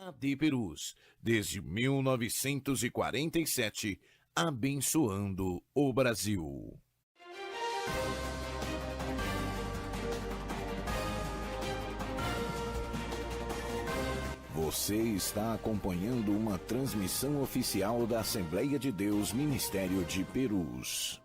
AD Perus, desde 1947, abençoando o Brasil. Você está acompanhando uma transmissão oficial da Assembleia de Deus Ministério de Perus.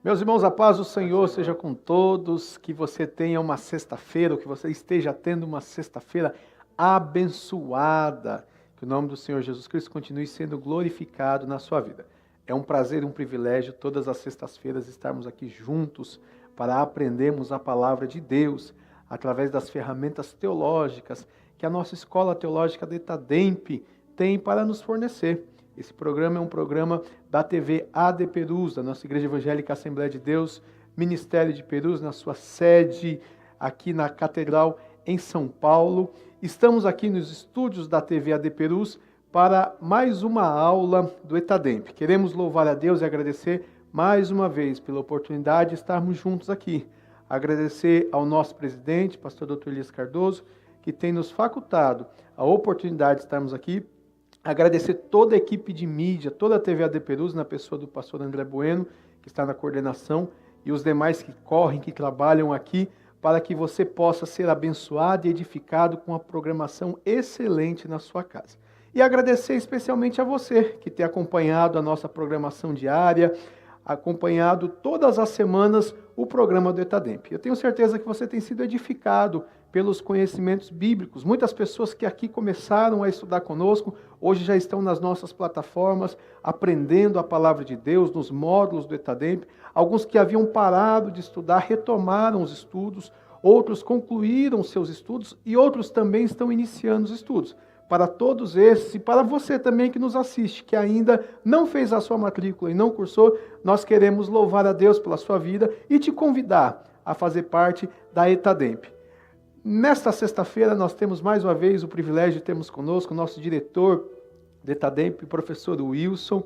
Meus irmãos, a paz do Senhor seja com todos, que você tenha uma sexta-feira, que você esteja tendo uma sexta-feira abençoada, que o nome do Senhor Jesus Cristo continue sendo glorificado na sua vida. É um prazer e um privilégio todas as sextas-feiras estarmos aqui juntos para aprendermos a palavra de Deus através das ferramentas teológicas que a nossa Escola Teológica de Itadempe tem para nos fornecer. Esse programa é um programa da TV AD Perus, da nossa Igreja Evangélica Assembleia de Deus, Ministério de Perus, na sua sede aqui na Catedral em São Paulo. Estamos aqui nos estúdios da TV AD Perus para mais uma aula do Itadempe. Queremos louvar a Deus e agradecer mais uma vez pela oportunidade de estarmos juntos aqui. Agradecer ao nosso presidente, pastor Dr. Elias Cardoso, que tem nos facultado a oportunidade de estarmos aqui. Agradecer toda a equipe de mídia, toda a TV AD Perus, na pessoa do pastor André Bueno, que está na coordenação, e os demais que correm, que trabalham aqui, para que você possa ser abençoado e edificado com a programação excelente na sua casa. E agradecer especialmente a você, que tem acompanhado a nossa programação diária, acompanhado todas as semanas o programa do Itadempe. Eu tenho certeza que você tem sido edificado pelos conhecimentos bíblicos. Muitas pessoas que aqui começaram a estudar conosco, hoje já estão nas nossas plataformas, aprendendo a palavra de Deus, nos módulos do Itadempe. Alguns que haviam parado de estudar, retomaram os estudos, outros concluíram seus estudos e outros também estão iniciando os estudos. Para todos esses e para você também que nos assiste, que ainda não fez a sua matrícula e não cursou, nós queremos louvar a Deus pela sua vida e te convidar a fazer parte da Itadempe. Nesta sexta-feira nós temos mais uma vez o privilégio de termos conosco o nosso diretor da Itadempe, o professor Wilson,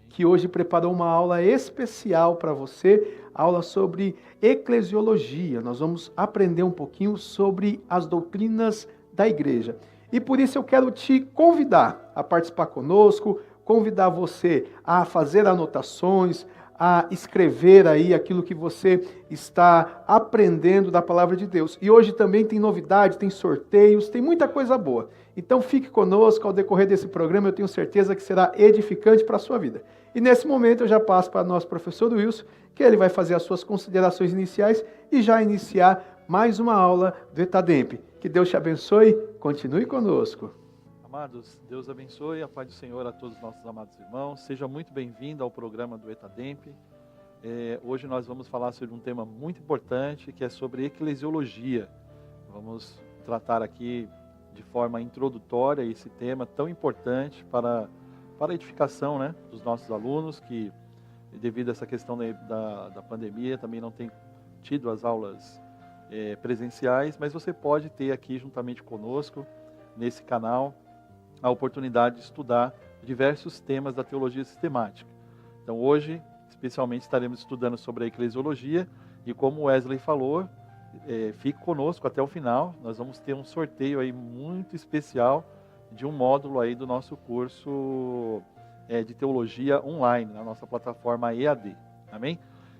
que hoje preparou uma aula especial para você, aula sobre eclesiologia. Nós vamos aprender um pouquinho sobre as doutrinas da igreja. E por isso eu quero te convidar a participar conosco, convidar você a fazer anotações, a escrever aí aquilo que você está aprendendo da palavra de Deus. E hoje também tem novidade, tem sorteios, tem muita coisa boa. Então fique conosco ao decorrer desse programa, eu tenho certeza que será edificante para a sua vida. E nesse momento eu já passo para o nosso professor Wilson, que ele vai fazer as suas considerações iniciais e já iniciar mais uma aula do Itadempe. Que Deus te abençoe, continue conosco. Amados, Deus abençoe, a paz do Senhor a todos os nossos amados irmãos. Seja muito bem-vindo ao programa do Itadempe. Hoje nós vamos falar sobre um tema muito importante, que é sobre eclesiologia. Vamos tratar aqui de forma introdutória esse tema tão importante para a edificação, né, dos nossos alunos, que devido a essa questão da pandemia também não tem tido as aulas presenciais, mas você pode ter aqui juntamente conosco, nesse canal, a oportunidade de estudar diversos temas da teologia sistemática. Então hoje, especialmente, estaremos estudando sobre a eclesiologia e como Wesley falou, fique conosco até o final. Nós vamos ter um sorteio aí muito especial de um módulo aí do nosso curso de teologia online, na nossa plataforma EAD. Amém?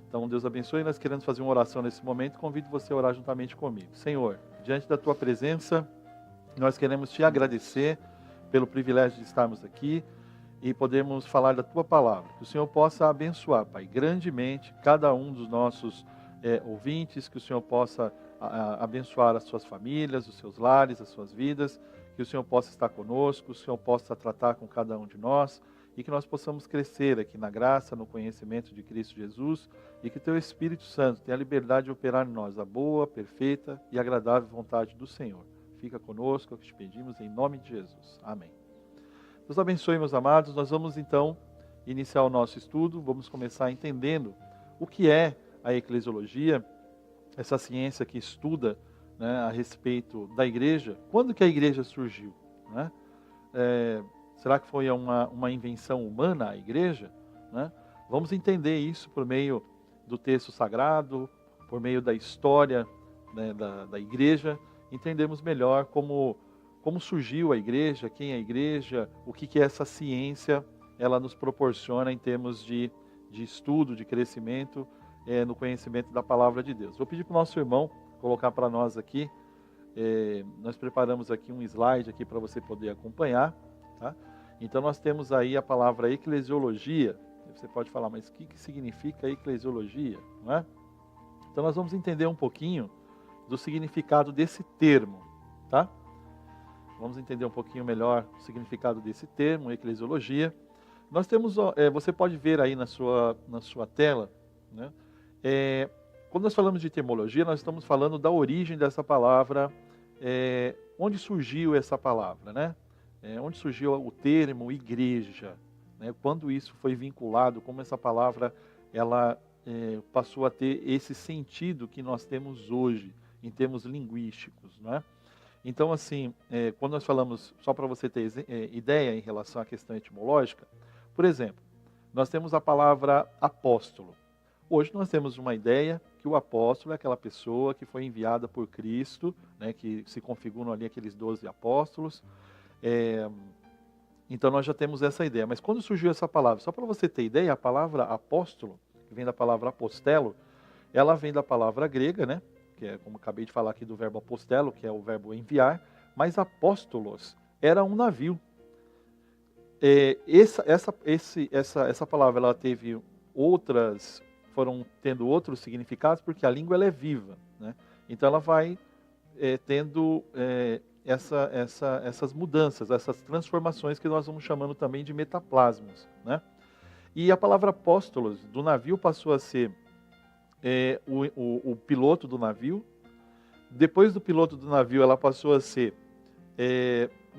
Então, Deus abençoe. Nós queremos fazer uma oração nesse momento. Convido você a orar juntamente comigo. Senhor, diante da Tua presença, nós queremos Te agradecer pelo privilégio de estarmos aqui e podermos falar da Tua palavra. Que o Senhor possa abençoar, Pai, grandemente cada um dos nossos ouvintes, que o Senhor possa abençoar as suas famílias, os seus lares, as suas vidas, que o Senhor possa estar conosco, o Senhor possa tratar com cada um de nós, e que nós possamos crescer aqui na graça, no conhecimento de Cristo Jesus, e que Teu Espírito Santo tenha a liberdade de operar em nós a boa, perfeita e agradável vontade do Senhor. Fica conosco, é o que te pedimos, em nome de Jesus. Amém. Deus abençoe, meus amados. Nós vamos então iniciar o nosso estudo, vamos começar entendendo o que é a eclesiologia, essa ciência que estuda, né, a respeito da igreja. Quando que a igreja surgiu, né? Será que foi uma invenção humana a igreja, né? Vamos entender isso por meio do texto sagrado, por meio da história, né, da igreja, entendemos melhor como como surgiu a igreja, quem é a igreja, o que é essa ciência, ela nos proporciona em termos de estudo, de crescimento no conhecimento da palavra de Deus. Vou pedir para o nosso irmão colocar para nós aqui, nós preparamos aqui um slide aqui para você poder acompanhar, tá? Então nós temos aí a palavra eclesiologia. Você pode falar, mas o que significa eclesiologia? Não é? Então nós vamos entender um pouquinho do significado desse termo, tá? Vamos entender um pouquinho melhor o significado desse termo, eclesiologia. Nós temos, você pode ver aí na sua tela, né? Quando nós falamos de etimologia, nós estamos falando da origem dessa palavra, onde surgiu essa palavra, né? Onde surgiu o termo igreja, né? Quando isso foi vinculado, como essa palavra ela passou a ter esse sentido que nós temos hoje, em termos linguísticos, né? Então, assim, quando nós falamos, só para você ter ideia em relação à questão etimológica, por exemplo, nós temos a palavra apóstolo. Hoje nós temos uma ideia que o apóstolo é aquela pessoa que foi enviada por Cristo, né, que se configuram ali aqueles 12 apóstolos. Então nós já temos essa ideia. Mas quando surgiu essa palavra, só para você ter ideia, a palavra apóstolo, que vem da palavra apostelo, ela vem da palavra grega, né, que é, como acabei de falar aqui, do verbo apostelo, que é o verbo enviar, mas apóstolos era um navio. Essa palavra ela teve foram tendo outros significados, porque a língua ela é viva, né? Então ela vai tendo essas mudanças, essas transformações que nós vamos chamando também de metaplasmos, né? E a palavra apóstolos do navio passou a ser o piloto do navio. Depois do piloto do navio, ela passou a ser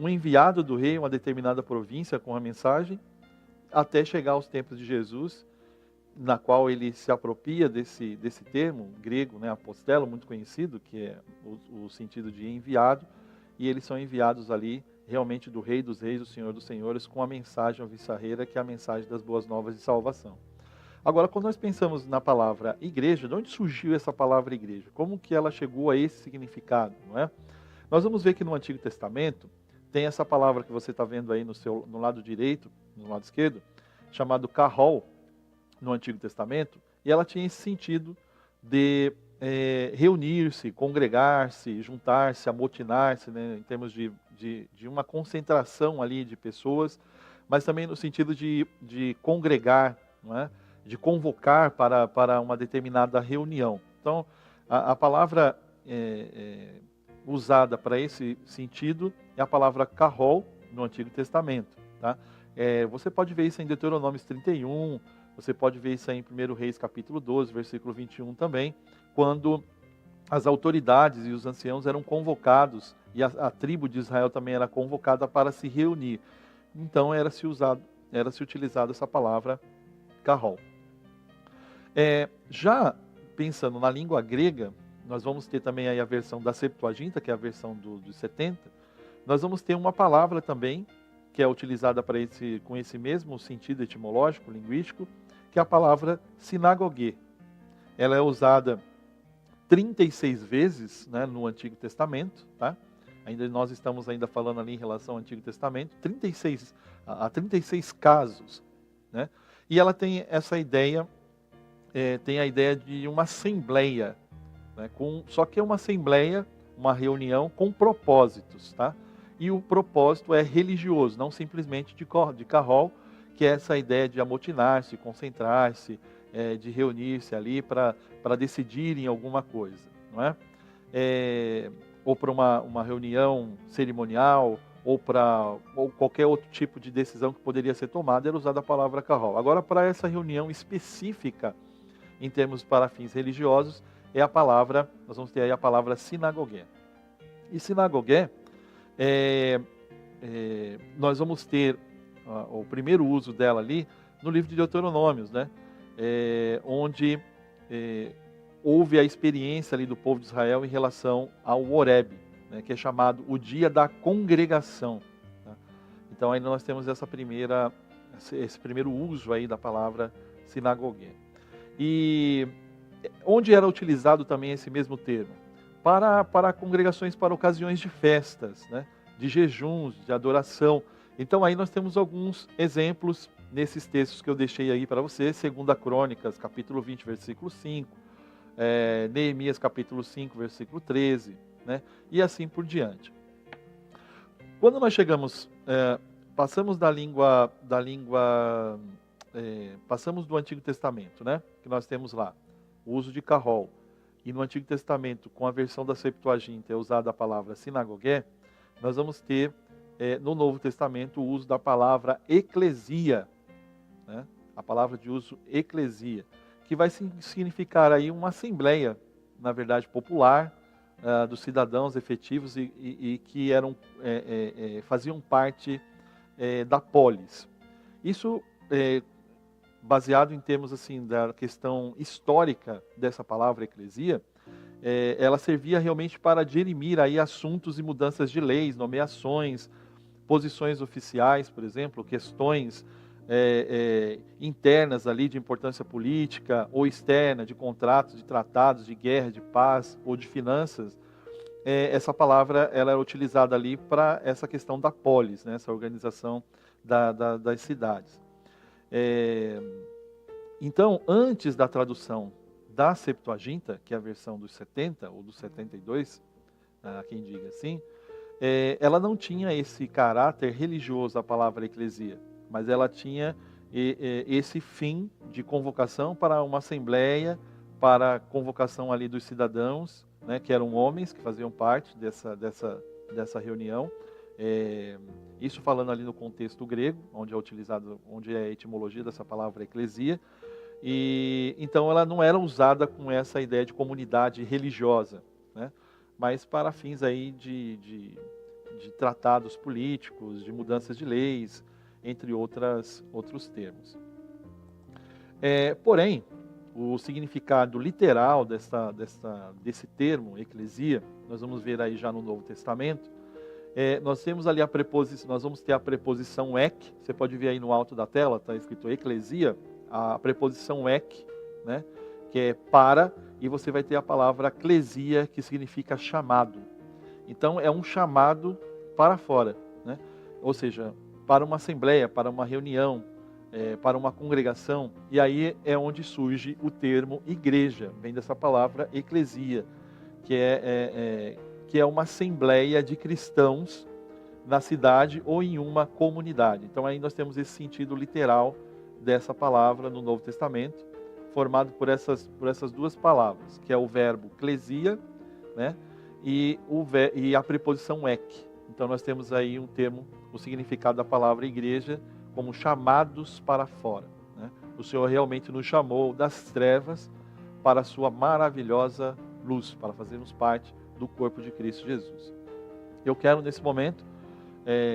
um enviado do rei a uma determinada província com a mensagem, até chegar aos tempos de Jesus, na qual ele se apropria desse termo grego, né, apostelo, muito conhecido, que é o sentido de enviado, e eles são enviados ali realmente do Rei dos Reis, do Senhor dos Senhores, com a mensagem alvissareira, que é a mensagem das boas novas de salvação. Agora, quando nós pensamos na palavra igreja, de onde surgiu essa palavra igreja? Como que ela chegou a esse significado, não é? Nós vamos ver que no Antigo Testamento tem essa palavra que você está vendo aí no lado direito, no lado esquerdo, chamado kahol, no Antigo Testamento, e ela tinha esse sentido de reunir-se, congregar-se, juntar-se, amotinar-se, né, em termos de uma concentração ali de pessoas, mas também no sentido de congregar, não é? De convocar para uma determinada reunião. Então, a palavra usada para esse sentido é a palavra kahol no Antigo Testamento, tá? Você pode ver isso em Deuteronômio 31, você pode ver isso aí em 1 Reis capítulo 12, versículo 21 também, quando as autoridades e os anciãos eram convocados, e a tribo de Israel também era convocada para se reunir. Então era-se utilizada essa palavra kahol. Já pensando na língua grega, nós vamos ter também aí a versão da Septuaginta, que é a versão dos 70, nós vamos ter uma palavra também, que é utilizada com esse mesmo sentido etimológico, linguístico, que é a palavra sinagogue. Ela é usada 36 vezes, né, no Antigo Testamento, tá? Nós estamos ainda falando ali em relação ao Antigo Testamento, 36 casos, né? E ela tem essa ideia, tem a ideia de uma assembleia, né, só que é uma assembleia, uma reunião com propósitos, tá? E o propósito é religioso, não simplesmente de kahol, que é essa ideia de amotinar-se, concentrar-se, de reunir-se ali para decidirem alguma coisa, não é? Ou para uma reunião cerimonial, ou qualquer outro tipo de decisão que poderia ser tomada, era usada a palavra kahol. Agora, para essa reunião específica, em termos para fins religiosos, nós vamos ter aí a palavra sinagogue. E sinagogue, nós vamos ter o primeiro uso dela ali no livro de Deuteronômios, né? Onde houve a experiência ali do povo de Israel em relação ao Horebe, né, que é chamado o dia da congregação, tá? Então aí nós temos esse primeiro uso aí da palavra sinagogue. E onde era utilizado também esse mesmo termo? Para congregações, para ocasiões de festas, né? de jejuns, de adoração. Então aí nós temos alguns exemplos nesses textos que eu deixei aí para você, 2 Crônicas, capítulo 20, versículo 5, Neemias, capítulo 5, versículo 13, né? E assim por diante. Quando nós chegamos, passamos passamos do Antigo Testamento, né? Que nós temos lá, o uso de carol, e no Antigo Testamento, com a versão da Septuaginta, é usada a palavra sinagogué, nós vamos ter no Novo Testamento o uso da palavra eclesia, né? A palavra de uso eclesia, que vai significar aí uma assembleia, na verdade, popular, dos cidadãos efetivos e que faziam parte da polis. Isso baseado em termos assim da questão histórica dessa palavra eclesia, ela servia realmente para dirimir aí assuntos e mudanças de leis, nomeações, posições oficiais, por exemplo, questões internas ali de importância política ou externa, de contratos, de tratados, de guerra, de paz ou de finanças. Essa palavra ela é utilizada ali para essa questão da polis, né, essa organização das cidades. Então, antes da tradução da Septuaginta, que é a versão dos 70 ou dos 72, há quem diga assim, ela não tinha esse caráter religioso, a palavra eclesia, mas ela tinha esse fim de convocação para uma assembleia, para a convocação ali dos cidadãos, né, que eram homens que faziam parte dessa reunião. Isso falando ali no contexto grego, onde é a etimologia dessa palavra eclesia. E então ela não era usada com essa ideia de comunidade religiosa, né, mas para fins aí de tratados políticos, de mudanças de leis, entre outros termos. Porém, o significado literal desse termo, eclesia, nós vamos ver aí já no Novo Testamento. Nós temos ali nós vamos ter a preposição ek, você pode ver aí no alto da tela, está escrito eclesia, a preposição ek, né, que é para, e você vai ter a palavra clesia, que significa chamado. Então é um chamado para fora, né? Ou seja, para uma assembleia, para uma reunião, para uma congregação, e aí é onde surge o termo igreja, vem dessa palavra eclesia, que é uma assembleia de cristãos na cidade ou em uma comunidade. Então aí nós temos esse sentido literal dessa palavra no Novo Testamento, formado por essas duas palavras, que é o verbo clesia, né, e a preposição ek. Então nós temos aí o significado da palavra igreja como chamados para fora, né? O Senhor realmente nos chamou das trevas para a sua maravilhosa luz, para fazermos parte do corpo de Cristo Jesus. Eu quero nesse momento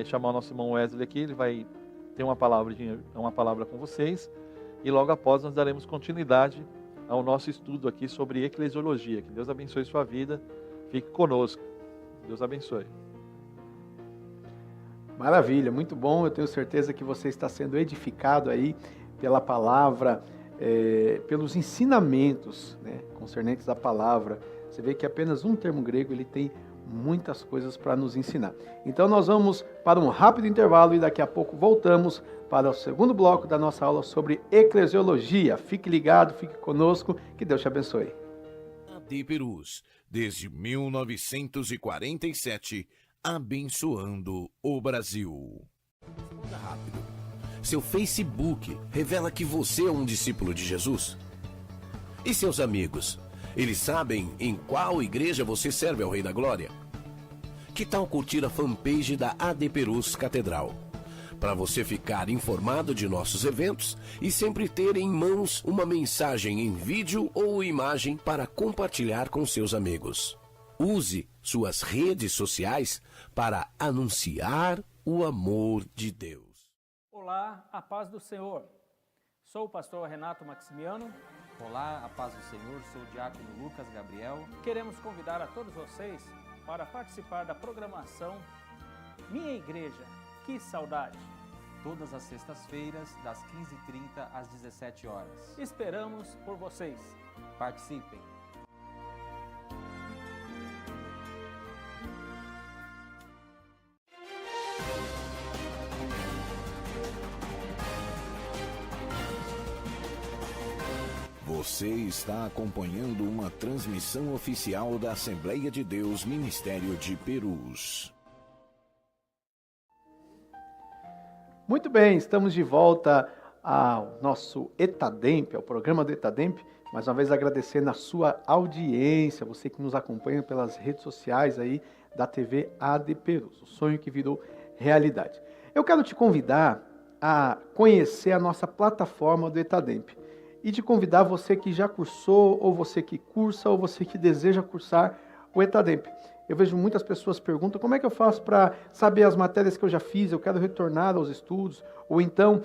chamar o nosso irmão Wesley aqui, ele vai ter uma palavra com vocês, e logo após nós daremos continuidade ao nosso estudo aqui sobre eclesiologia. Que Deus abençoe sua vida, fique conosco. Deus abençoe. Maravilha, muito bom. Eu tenho certeza que você está sendo edificado aí pela palavra, pelos ensinamentos, né, concernentes à palavra. Você vê que apenas um termo grego ele tem muitas coisas para nos ensinar. Então nós vamos para um rápido intervalo e daqui a pouco voltamos para o segundo bloco da nossa aula sobre eclesiologia. Fique ligado, fique conosco, que Deus te abençoe. AD Perus, desde 1947, abençoando o Brasil. Rápido. Seu Facebook revela que você é um discípulo de Jesus? E seus amigos? Eles sabem em qual igreja você serve ao Rei da Glória? Que tal curtir a fanpage da AD Perus Catedral? Para você ficar informado de nossos eventos e sempre ter em mãos uma mensagem em vídeo ou imagem para compartilhar com seus amigos. Use suas redes sociais para anunciar o amor de Deus. Olá, a paz do Senhor. Sou o pastor Renato Maximiano. Olá, a paz do Senhor, sou o diácono Lucas Gabriel. Queremos convidar a todos vocês para participar da programação Minha Igreja, que saudade! Todas as sextas-feiras, das 15h30 às 17 horas. Esperamos por vocês. Participem! Você está acompanhando uma transmissão oficial da Assembleia de Deus Ministério de Perus. Muito bem, estamos de volta ao nosso ETADEMP, ao programa do ETADEMP. Mais uma vez agradecendo a sua audiência, você que nos acompanha pelas redes sociais aí da TV AD Perus, o sonho que virou realidade. Eu quero te convidar a conhecer a nossa plataforma do ETADEMP e te convidar, você que já cursou, ou você que cursa, ou você que deseja cursar o ETADEMP. Eu vejo muitas pessoas perguntam como é que eu faço para saber as matérias que eu já fiz, eu quero retornar aos estudos, ou então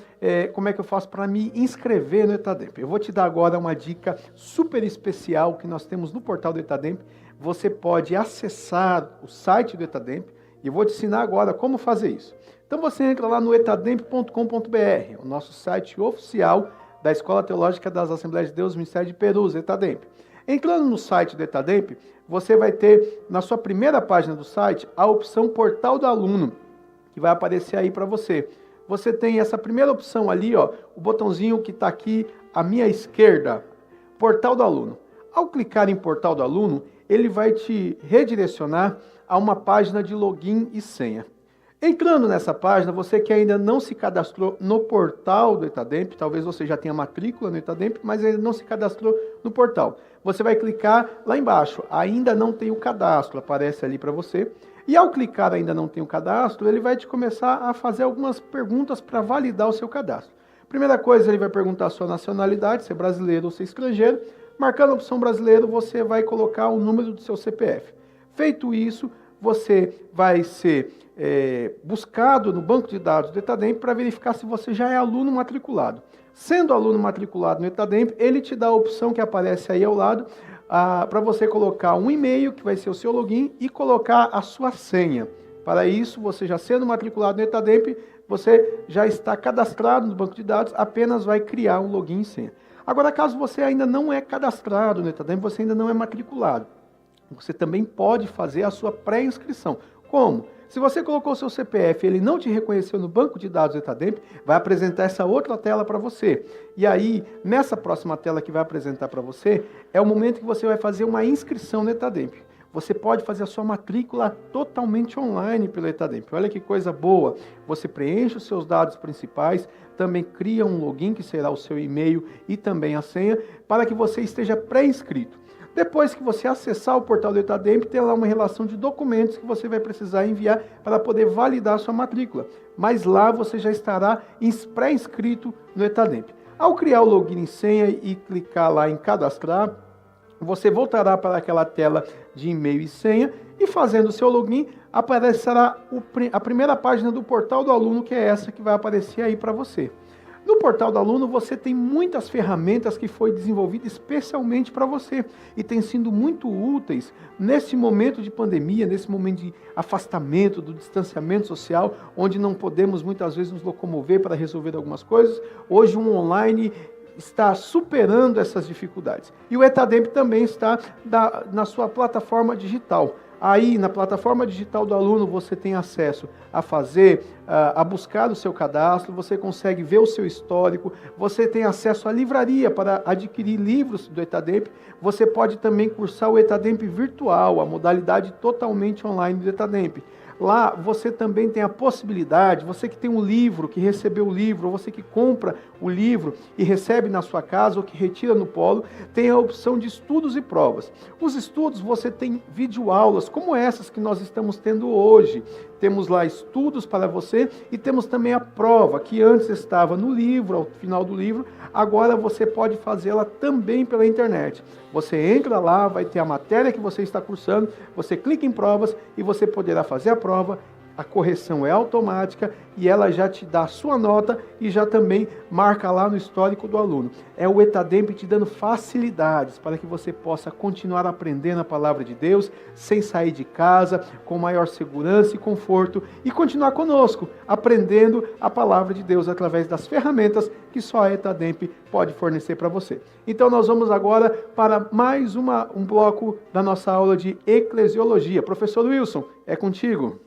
como é que eu faço para me inscrever no ETADEMP. Eu vou te dar agora uma dica super especial que nós temos no portal do ETADEMP. Você pode acessar o site do ETADEMP e eu vou te ensinar agora como fazer isso. Então você entra lá no etademp.com.br, o nosso site oficial da Escola Teológica das Assembleias de Deus Ministério de Perus, ETADEMP. Entrando no site do ETADEMP, você vai ter na sua primeira página do site a opção Portal do Aluno, que vai aparecer aí para você. Você tem essa primeira opção ali, ó, o botãozinho que está aqui à minha esquerda, Portal do Aluno. Ao clicar em Portal do Aluno, ele vai te redirecionar a uma página de login e senha. Entrando nessa página, você que ainda não se cadastrou no portal do ETADEMP, talvez você já tenha matrícula no ETADEMP, mas ainda não se cadastrou no portal. Você vai clicar lá embaixo, ainda não tem o cadastro, aparece ali para você. E ao clicar ainda não tem o cadastro, ele vai te começar a fazer algumas perguntas para validar o seu cadastro. Primeira coisa, ele vai perguntar a sua nacionalidade, se é brasileiro ou se é estrangeiro. Marcando a opção brasileiro, você vai colocar o número do seu CPF. Feito isso, você vai ser buscado no banco de dados do ETADEMP para verificar se você já é aluno matriculado. Sendo aluno matriculado no ETADEMP, ele te dá a opção que aparece aí ao lado para você colocar um e-mail, que vai ser o seu login, e colocar a sua senha. Para isso, você já sendo matriculado no ETADEMP, você já está cadastrado no banco de dados, apenas vai criar um login e senha. Agora, caso você ainda não é cadastrado no ETADEMP, você ainda não é matriculado, você também pode fazer a sua pré-inscrição. Como? Se você colocou o seu CPF e ele não te reconheceu no banco de dados do ETADEMP, vai apresentar essa outra tela para você. E aí, nessa próxima tela que vai apresentar para você, é o momento que você vai fazer uma inscrição no ETADEMP. Você pode fazer a sua matrícula totalmente online pelo ETADEMP. Olha que coisa boa. Você preenche os seus dados principais, também cria um login, que será o seu e-mail e também a senha, para que você esteja pré-inscrito. Depois que você acessar o portal do ETADEMP, tem lá uma relação de documentos que você vai precisar enviar para poder validar a sua matrícula. Mas lá você já estará pré-inscrito no ETADEMP. Ao criar o login e senha e clicar lá em cadastrar, você voltará para aquela tela de e-mail e senha e fazendo o seu login, aparecerá a primeira página do portal do aluno, que é essa que vai aparecer aí para você. No portal do aluno você tem muitas ferramentas que foi desenvolvida especialmente para você e tem sido muito úteis nesse momento de pandemia, nesse momento de afastamento, do distanciamento social, onde não podemos muitas vezes nos locomover para resolver algumas coisas. Hoje um online está superando essas dificuldades. E o ETADEMP também está na sua plataforma digital. Aí, na plataforma digital do aluno, você tem acesso a buscar o seu cadastro, você consegue ver o seu histórico, você tem acesso à livraria para adquirir livros do ETADEMP, você pode também cursar o ETADEMP virtual, a modalidade totalmente online do ETADEMP. Lá você também tem a possibilidade, você que tem um livro, que recebeu o livro, ou você que compra o livro e recebe na sua casa, ou que retira no polo, tem a opção de estudos e provas. Os estudos, você tem videoaulas, como essas que nós estamos tendo hoje. Temos lá estudos para você e temos também a prova, que antes estava no livro, ao final do livro, agora você pode fazê-la também pela internet. Você entra lá, vai ter a matéria que você está cursando, você clica em provas e você poderá fazer a prova. A correção é automática e ela já te dá a sua nota e já também marca lá no histórico do aluno. É o ETADEMP te dando facilidades para que você possa continuar aprendendo a palavra de Deus sem sair de casa, com maior segurança e conforto e continuar conosco, aprendendo a palavra de Deus através das ferramentas que só a ETADEMP pode fornecer para você. Então nós vamos agora para mais um bloco da nossa aula de eclesiologia. Professor Wilson, é contigo.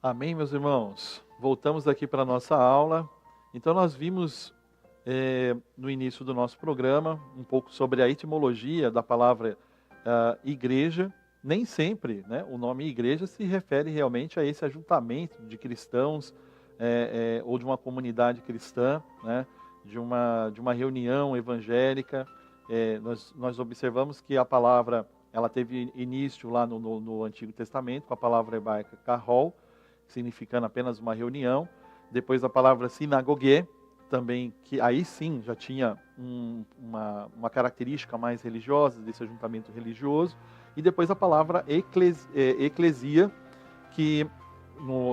Amém, meus irmãos? Voltamos aqui para a nossa aula. Então, nós vimos no início do nosso programa um pouco sobre a etimologia da palavra igreja. Nem sempre, né, o nome igreja se refere realmente a esse ajuntamento de cristãos ou de uma comunidade cristã, né, de uma reunião evangélica. Nós observamos que a palavra ela teve início lá no Antigo Testamento com a palavra hebraica kahol, significando apenas uma reunião. Depois a palavra sinagogue, também, que aí sim já tinha uma característica mais religiosa, desse ajuntamento religioso. E depois a palavra eclesia, que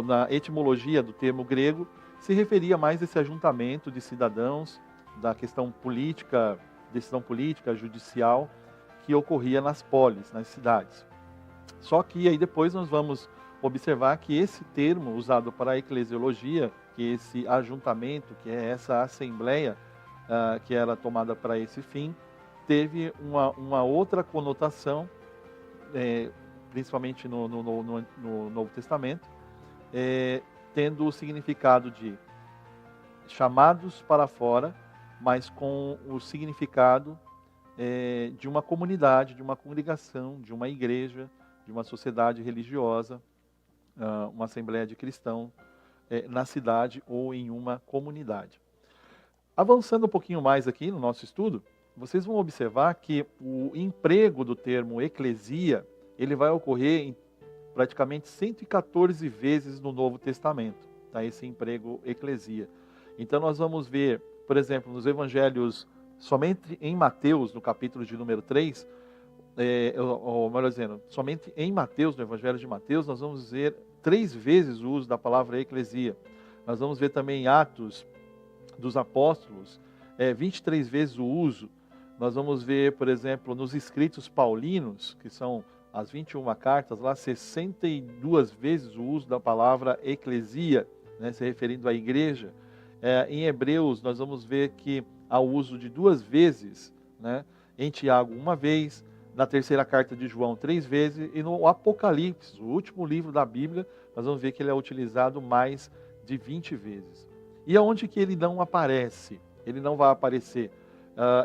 na etimologia do termo grego se referia mais a esse ajuntamento de cidadãos, da questão política, decisão política, judicial, que ocorria nas polis, nas cidades. Só que aí depois nós vamos observar que esse termo usado para a eclesiologia, que esse ajuntamento, que é essa assembleia que era tomada para esse fim, teve uma outra conotação, principalmente no Novo Testamento, tendo o significado de chamados para fora, mas com o significado de uma comunidade, de uma congregação, de uma igreja, de uma sociedade religiosa, uma assembleia de cristãos na cidade ou em uma comunidade. Avançando um pouquinho mais aqui no nosso estudo, vocês vão observar que o emprego do termo eclesia, ele vai ocorrer em praticamente 114 vezes no Novo Testamento, tá? Esse emprego eclesia. Então nós vamos ver, por exemplo, nos evangelhos, somente em Mateus, no capítulo de número 3, ou melhor dizendo, somente em Mateus, no evangelho de Mateus, nós vamos ver 3 vezes o uso da palavra eclesia. Nós vamos ver também em Atos dos Apóstolos, 23 vezes o uso. Nós vamos ver, por exemplo, nos escritos paulinos, que são as 21 cartas, lá 62 vezes o uso da palavra eclesia, né, se referindo à igreja. Em Hebreus, nós vamos ver que há o uso de 2 vezes, né, em Tiago 1 vez, na terceira carta de João 3 vezes, e no Apocalipse, o último livro da Bíblia, nós vamos ver que ele é utilizado mais de 20 vezes. E aonde que ele não aparece? Ele não vai aparecer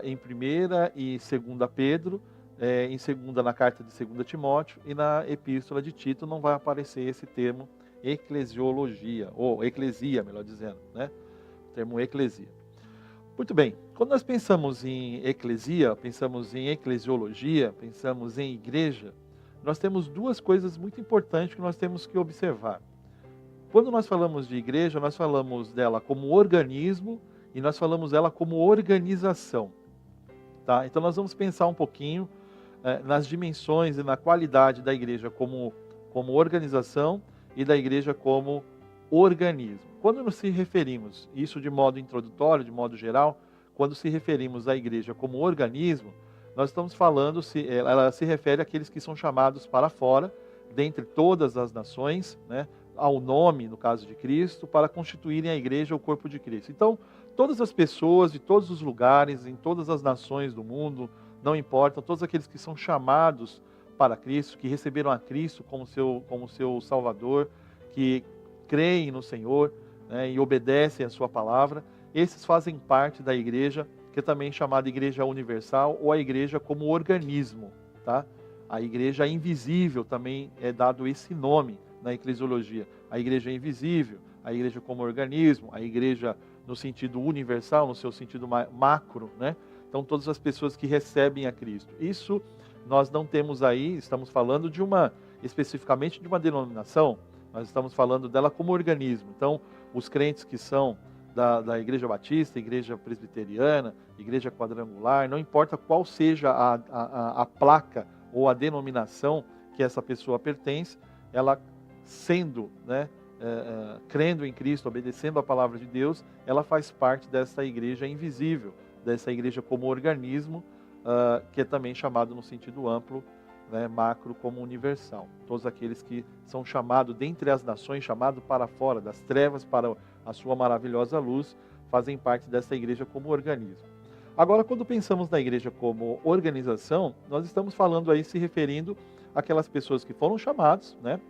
em 1ª e 2ª Pedro, em 2ª na carta de 2 Timóteo, e na epístola de Tito não vai aparecer esse termo eclesiologia, ou eclesia, melhor dizendo, né? O termo eclesia. Muito bem, quando nós pensamos em eclesia, pensamos em eclesiologia, pensamos em igreja, nós temos 2 coisas muito importantes que nós temos que observar. Quando nós falamos de igreja, nós falamos dela como organismo e nós falamos dela como organização. Tá? Então nós vamos pensar um pouquinho nas dimensões e na qualidade da igreja como organização e da igreja como organismo. Quando nos se referimos, isso de modo introdutório, de modo geral, quando se referimos à igreja como organismo, nós estamos falando, ela se refere àqueles que são chamados para fora, dentre todas as nações, né, ao nome, no caso de Cristo, para constituírem a igreja, o corpo de Cristo. Então, todas as pessoas de todos os lugares, em todas as nações do mundo, não importam, todos aqueles que são chamados para Cristo, que receberam a Cristo como seu Salvador, que creem no Senhor, né, e obedecem a sua palavra, esses fazem parte da igreja, que é também chamada Igreja Universal, ou a igreja como organismo. Tá? A igreja invisível também é dado esse nome na eclesiologia. A igreja invisível, a igreja como organismo, a igreja no sentido universal, no seu sentido macro, né? Então todas as pessoas que recebem a Cristo. Isso nós não temos aí, estamos falando especificamente de uma denominação, nós estamos falando dela como organismo. Então, os crentes que são da Igreja Batista, Igreja Presbiteriana, Igreja Quadrangular, não importa qual seja a placa ou a denominação que essa pessoa pertence, ela sendo, né, crendo em Cristo, obedecendo a palavra de Deus, ela faz parte dessa igreja invisível, dessa igreja como organismo, que é também chamado no sentido amplo, né, macro, como universal. Todos aqueles que são chamados dentre as nações, chamados para fora, das trevas para a sua maravilhosa luz, fazem parte dessa igreja como organismo. Agora, quando pensamos na igreja como organização, nós estamos falando aí, se referindo àquelas pessoas que foram chamados, né,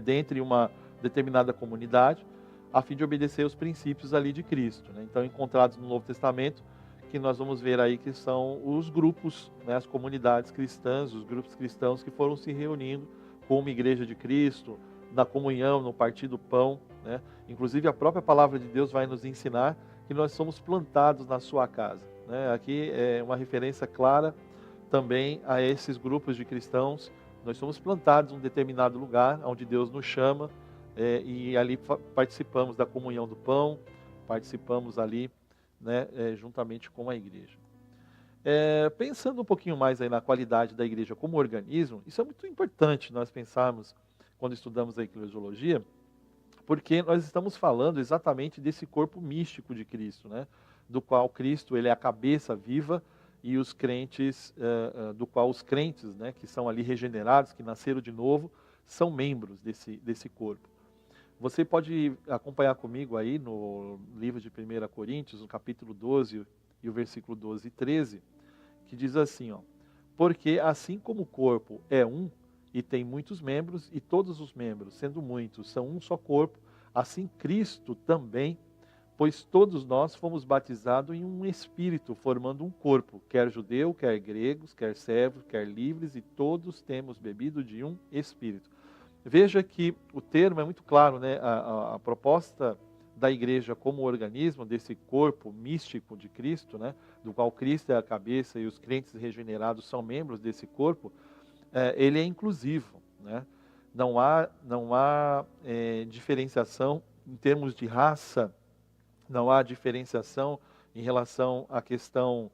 dentre uma determinada comunidade, a fim de obedecer os princípios ali de Cristo, né? Então, encontrados no Novo Testamento, que nós vamos ver aí que são os grupos, né, as comunidades cristãs, os grupos cristãos que foram se reunindo como igreja de Cristo, na comunhão, no partir do pão, né? Inclusive a própria palavra de Deus vai nos ensinar que nós somos plantados na sua casa, né? Aqui é uma referência clara também a esses grupos de cristãos. Nós somos plantados em um determinado lugar, onde Deus nos chama, e ali participamos da comunhão do pão, participamos ali, né, juntamente com a igreja. Pensando um pouquinho mais aí na qualidade da igreja como organismo, isso é muito importante nós pensarmos quando estudamos a eclesiologia, porque nós estamos falando exatamente desse corpo místico de Cristo, né, do qual Cristo ele é a cabeça viva, e os crentes, do qual os crentes, né, que são ali regenerados, que nasceram de novo, são membros desse corpo. Você pode acompanhar comigo aí no livro de 1 Coríntios, no capítulo 12 e o versículo 12 e 13, que diz assim, ó: porque assim como o corpo é um e tem muitos membros, e todos os membros, sendo muitos, são um só corpo, assim Cristo também, pois todos nós fomos batizados em um espírito, formando um corpo, quer judeu, quer gregos, quer servos, quer livres, e todos temos bebido de um espírito. Veja que o termo é muito claro, né? A proposta da igreja como organismo, desse corpo místico de Cristo, né? Do qual Cristo é a cabeça e os crentes regenerados são membros desse corpo, ele é inclusivo, né? Não há diferenciação em termos de raça, não há diferenciação em relação à questão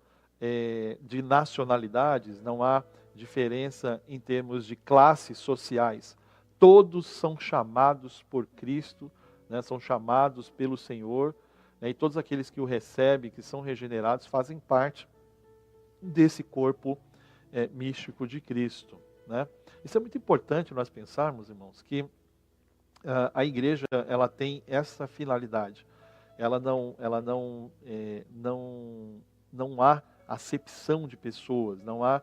de nacionalidades, não há diferença em termos de classes sociais. Todos são chamados por Cristo, né, são chamados pelo Senhor, né, e todos aqueles que o recebem, que são regenerados, fazem parte desse corpo místico de Cristo, né? Isso é muito importante nós pensarmos, irmãos, que a igreja ela tem essa finalidade. Não há acepção de pessoas, não há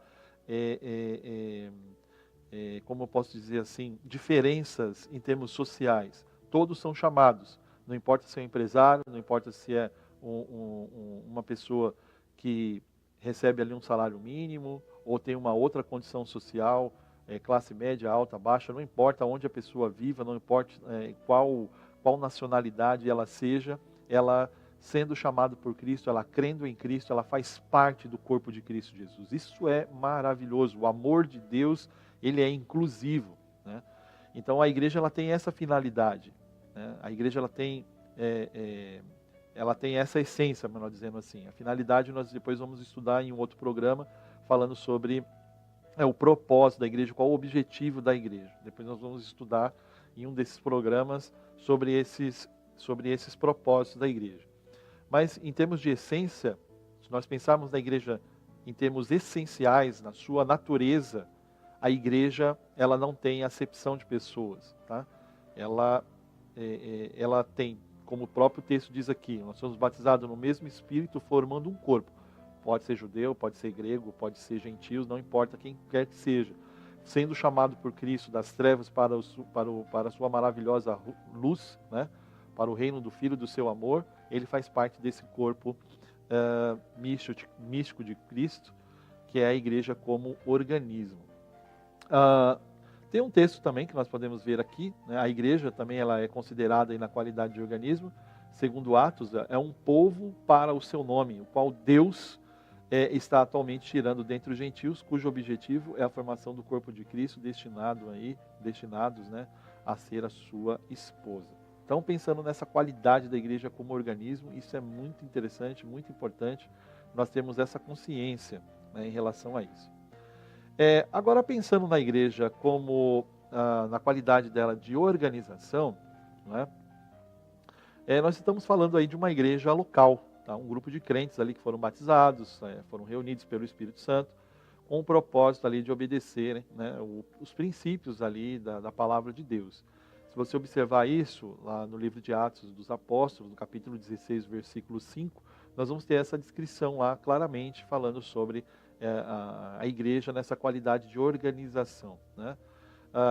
como eu posso dizer assim, diferenças em termos sociais. Todos são chamados, não importa se é um empresário, não importa se é uma pessoa que recebe ali um salário mínimo, ou tem uma outra condição social, classe média, alta, baixa, não importa onde a pessoa viva, não importa qual nacionalidade ela seja, ela sendo chamada por Cristo, ela crendo em Cristo, ela faz parte do corpo de Cristo Jesus. Isso é maravilhoso, o amor de Deus, ele é inclusivo, né? Então a igreja ela tem essa finalidade, né? A igreja ela tem essa essência, melhor dizendo assim. A finalidade nós depois vamos estudar em um outro programa, falando sobre o propósito da igreja, qual o objetivo da igreja. Depois nós vamos estudar em um desses programas sobre esses propósitos da igreja. Mas em termos de essência, se nós pensarmos na igreja em termos essenciais, na sua natureza, a igreja ela não tem acepção de pessoas, tá? Ela tem, como o próprio texto diz aqui, nós somos batizados no mesmo Espírito, formando um corpo. Pode ser judeu, pode ser grego, pode ser gentios, não importa quem quer que seja. Sendo chamado por Cristo das trevas para a sua maravilhosa luz, né? Para o reino do Filho do seu amor, ele faz parte desse corpo místico de Cristo, que é a igreja como organismo. Tem um texto também que nós podemos ver aqui, né? A igreja também ela é considerada aí na qualidade de organismo, segundo Atos, é um povo para o seu nome, o qual Deus está atualmente tirando dentre os gentios, cujo objetivo é a formação do corpo de Cristo, destinados, né, a ser a sua esposa. Então, pensando nessa qualidade da igreja como organismo, isso é muito interessante, muito importante, nós temos essa consciência, né, em relação a isso. Agora, pensando na igreja como na qualidade dela de organização, né, nós estamos falando aí de uma igreja local, tá? Um grupo de crentes ali que foram batizados, foram reunidos pelo Espírito Santo, com o propósito ali de obedecerem, né, os princípios ali da palavra de Deus. Se você observar isso lá no livro de Atos dos Apóstolos, no capítulo 16, versículo 5, nós vamos ter essa descrição lá claramente falando sobre a igreja nessa qualidade de organização, né?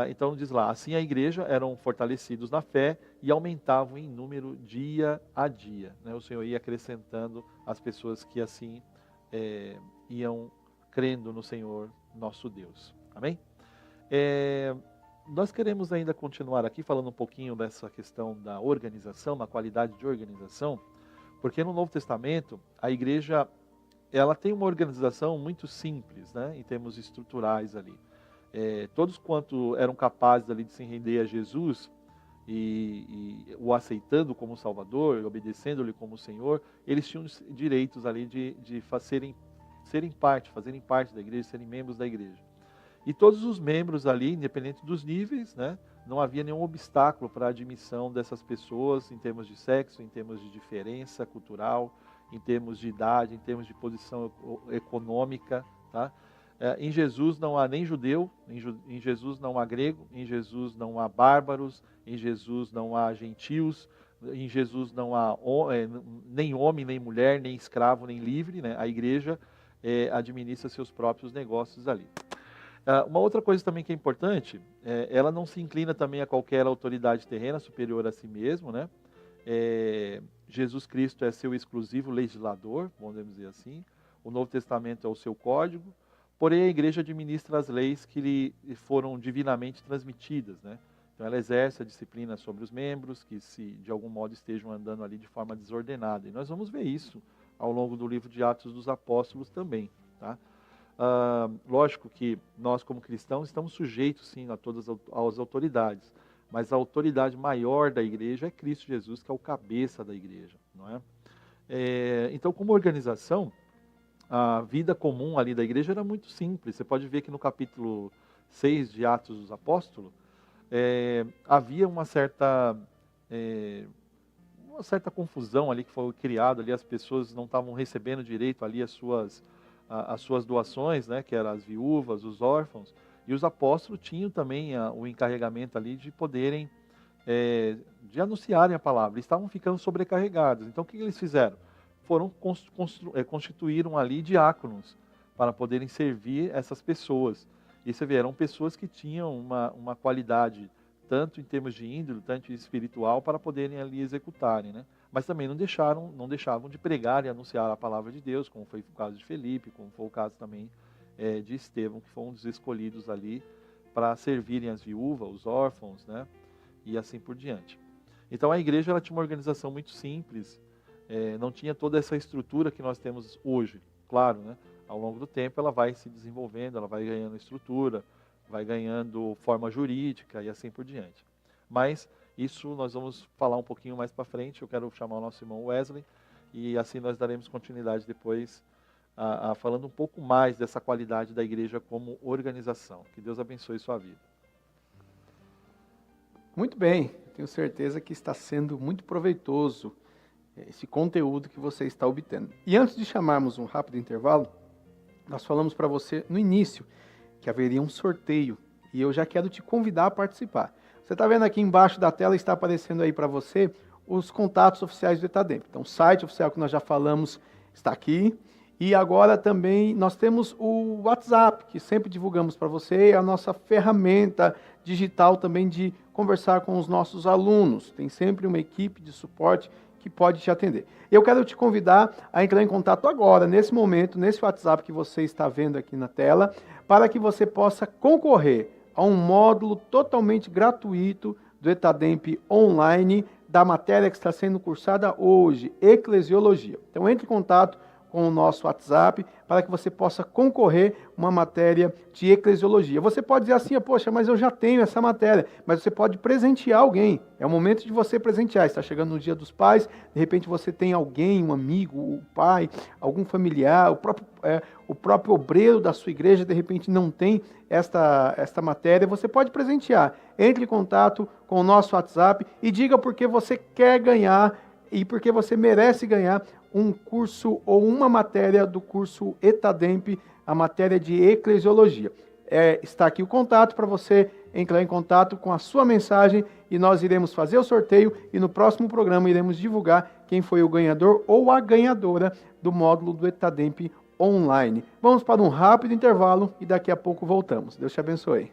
Então diz lá, assim a igreja eram fortalecidos na fé e aumentavam em número dia a dia. Né? O Senhor ia acrescentando as pessoas que assim iam crendo no Senhor nosso Deus. Amém? Nós queremos ainda continuar aqui falando um pouquinho dessa questão da organização, da qualidade de organização, porque no Novo Testamento a igreja ela tem uma organização muito simples, né, em termos estruturais ali. Todos quanto eram capazes ali de se render a Jesus e o aceitando como Salvador, obedecendo-lhe como Senhor, eles tinham direitos ali de fazerem parte da igreja, serem membros da igreja. E todos os membros ali, independente dos níveis, né, não havia nenhum obstáculo para a admissão dessas pessoas em termos de sexo, em termos de diferença cultural, em termos de idade, em termos de posição econômica. Tá? Em Jesus não há nem judeu, em Jesus não há grego, em Jesus não há bárbaros, em Jesus não há gentios, em Jesus não há nem homem, nem mulher, nem escravo, nem livre. Né? A igreja administra seus próprios negócios ali. Uma outra coisa também que é importante, ela não se inclina também a qualquer autoridade terrena superior a si mesmo, né? Jesus Cristo é seu exclusivo legislador, podemos dizer assim. O Novo Testamento é o seu código, porém a igreja administra as leis que lhe foram divinamente transmitidas, né? Então ela exerce a disciplina sobre os membros que se de algum modo estejam andando ali de forma desordenada. E nós vamos ver isso ao longo do livro de Atos dos Apóstolos também, tá? Lógico que nós como cristãos estamos sujeitos sim a todas as autoridades, mas a autoridade maior da igreja é Cristo Jesus, que é o cabeça da igreja, não é? Então, como organização, a vida comum ali da igreja era muito simples. Você pode ver que no capítulo 6 de Atos dos Apóstolos, havia uma certa confusão ali que foi criada ali, as pessoas não estavam recebendo direito ali as suas doações, né, que eram as viúvas, os órfãos, e os apóstolos tinham também o encarregamento ali de poderem, de anunciarem a palavra, estavam ficando sobrecarregados. Então o que eles fizeram? Constituíram ali diáconos para poderem servir essas pessoas. E você vê, eram pessoas que tinham uma qualidade, tanto em termos de índole, tanto espiritual, para poderem ali executarem, né? Mas também não deixavam de pregar e anunciar a palavra de Deus, como foi o caso de Felipe, como foi o caso também de Estevão, que foram um dos escolhidos ali para servirem as viúvas, os órfãos, né? E assim por diante. Então a igreja ela tinha uma organização muito simples, não tinha toda essa estrutura que nós temos hoje. Claro, né? Ao longo do tempo ela vai se desenvolvendo, ela vai ganhando estrutura, vai ganhando forma jurídica e assim por diante. Mas isso nós vamos falar um pouquinho mais para frente. Eu quero chamar o nosso irmão Wesley e assim nós daremos continuidade depois falando um pouco mais dessa qualidade da igreja como organização. Que Deus abençoe sua vida. Muito bem, tenho certeza que está sendo muito proveitoso esse conteúdo que você está obtendo. E antes de chamarmos um rápido intervalo, nós falamos para você no início que haveria um sorteio e eu já quero te convidar a participar. Você está vendo aqui embaixo da tela, está aparecendo aí para você os contatos oficiais do ETADEMP. Então, o site oficial que nós já falamos está aqui. E agora também nós temos o WhatsApp, que sempre divulgamos para você, é a nossa ferramenta digital também de conversar com os nossos alunos. Tem sempre uma equipe de suporte que pode te atender. Eu quero te convidar a entrar em contato agora, nesse momento, nesse WhatsApp que você está vendo aqui na tela, para que você possa concorrer a um módulo totalmente gratuito do ETADEMP online, da matéria que está sendo cursada hoje, Eclesiologia. Então entre em contato com o nosso WhatsApp para que você possa concorrer a uma matéria de eclesiologia. Você pode dizer assim, poxa, mas eu já tenho essa matéria, mas você pode presentear alguém. É o momento de você presentear. Está chegando no Dia dos Pais, de repente você tem alguém, um amigo, o pai, algum familiar, o próprio obreiro da sua igreja, de repente não tem esta matéria, você pode presentear. Entre em contato com o nosso WhatsApp e diga por que você quer ganhar e por que você merece ganhar um curso ou uma matéria do curso ETADEMP, a matéria de eclesiologia. Está aqui o contato para você entrar em contato com a sua mensagem e nós iremos fazer o sorteio e no próximo programa iremos divulgar quem foi o ganhador ou a ganhadora do módulo do ETADEMP online. Vamos para um rápido intervalo e daqui a pouco voltamos. Deus te abençoe.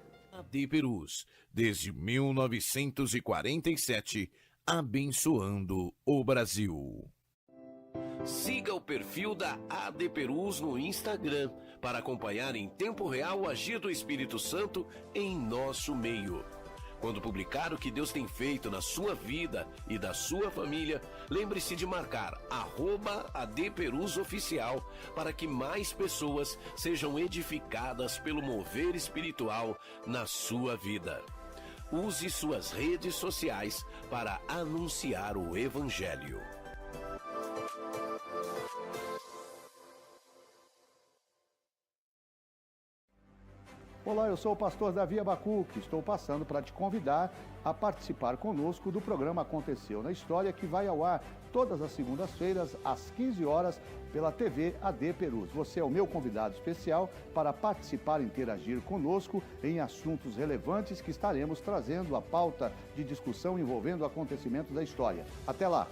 AD Perus, desde 1947, abençoando o Brasil. Siga o perfil da AD Perus no Instagram para acompanhar em tempo real o agir do Espírito Santo em nosso meio. Quando publicar o que Deus tem feito na sua vida e da sua família, lembre-se de marcar @ADPerusOficial para que mais pessoas sejam edificadas pelo mover espiritual na sua vida. Use suas redes sociais para anunciar o Evangelho. Olá, eu sou o pastor Davi Abacuque. Estou passando para te convidar a participar conosco do programa Aconteceu na História, que vai ao ar todas as segundas-feiras, às 15 horas, pela TV AD Perus. Você é o meu convidado especial para participar e interagir conosco em assuntos relevantes que estaremos trazendo à pauta de discussão envolvendo acontecimentos da história. Até lá!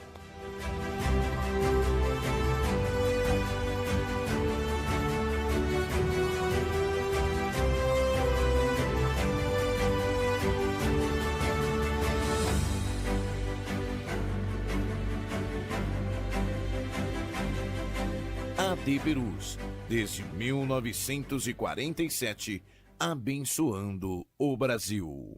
AD Perus, desde 1947, abençoando o Brasil.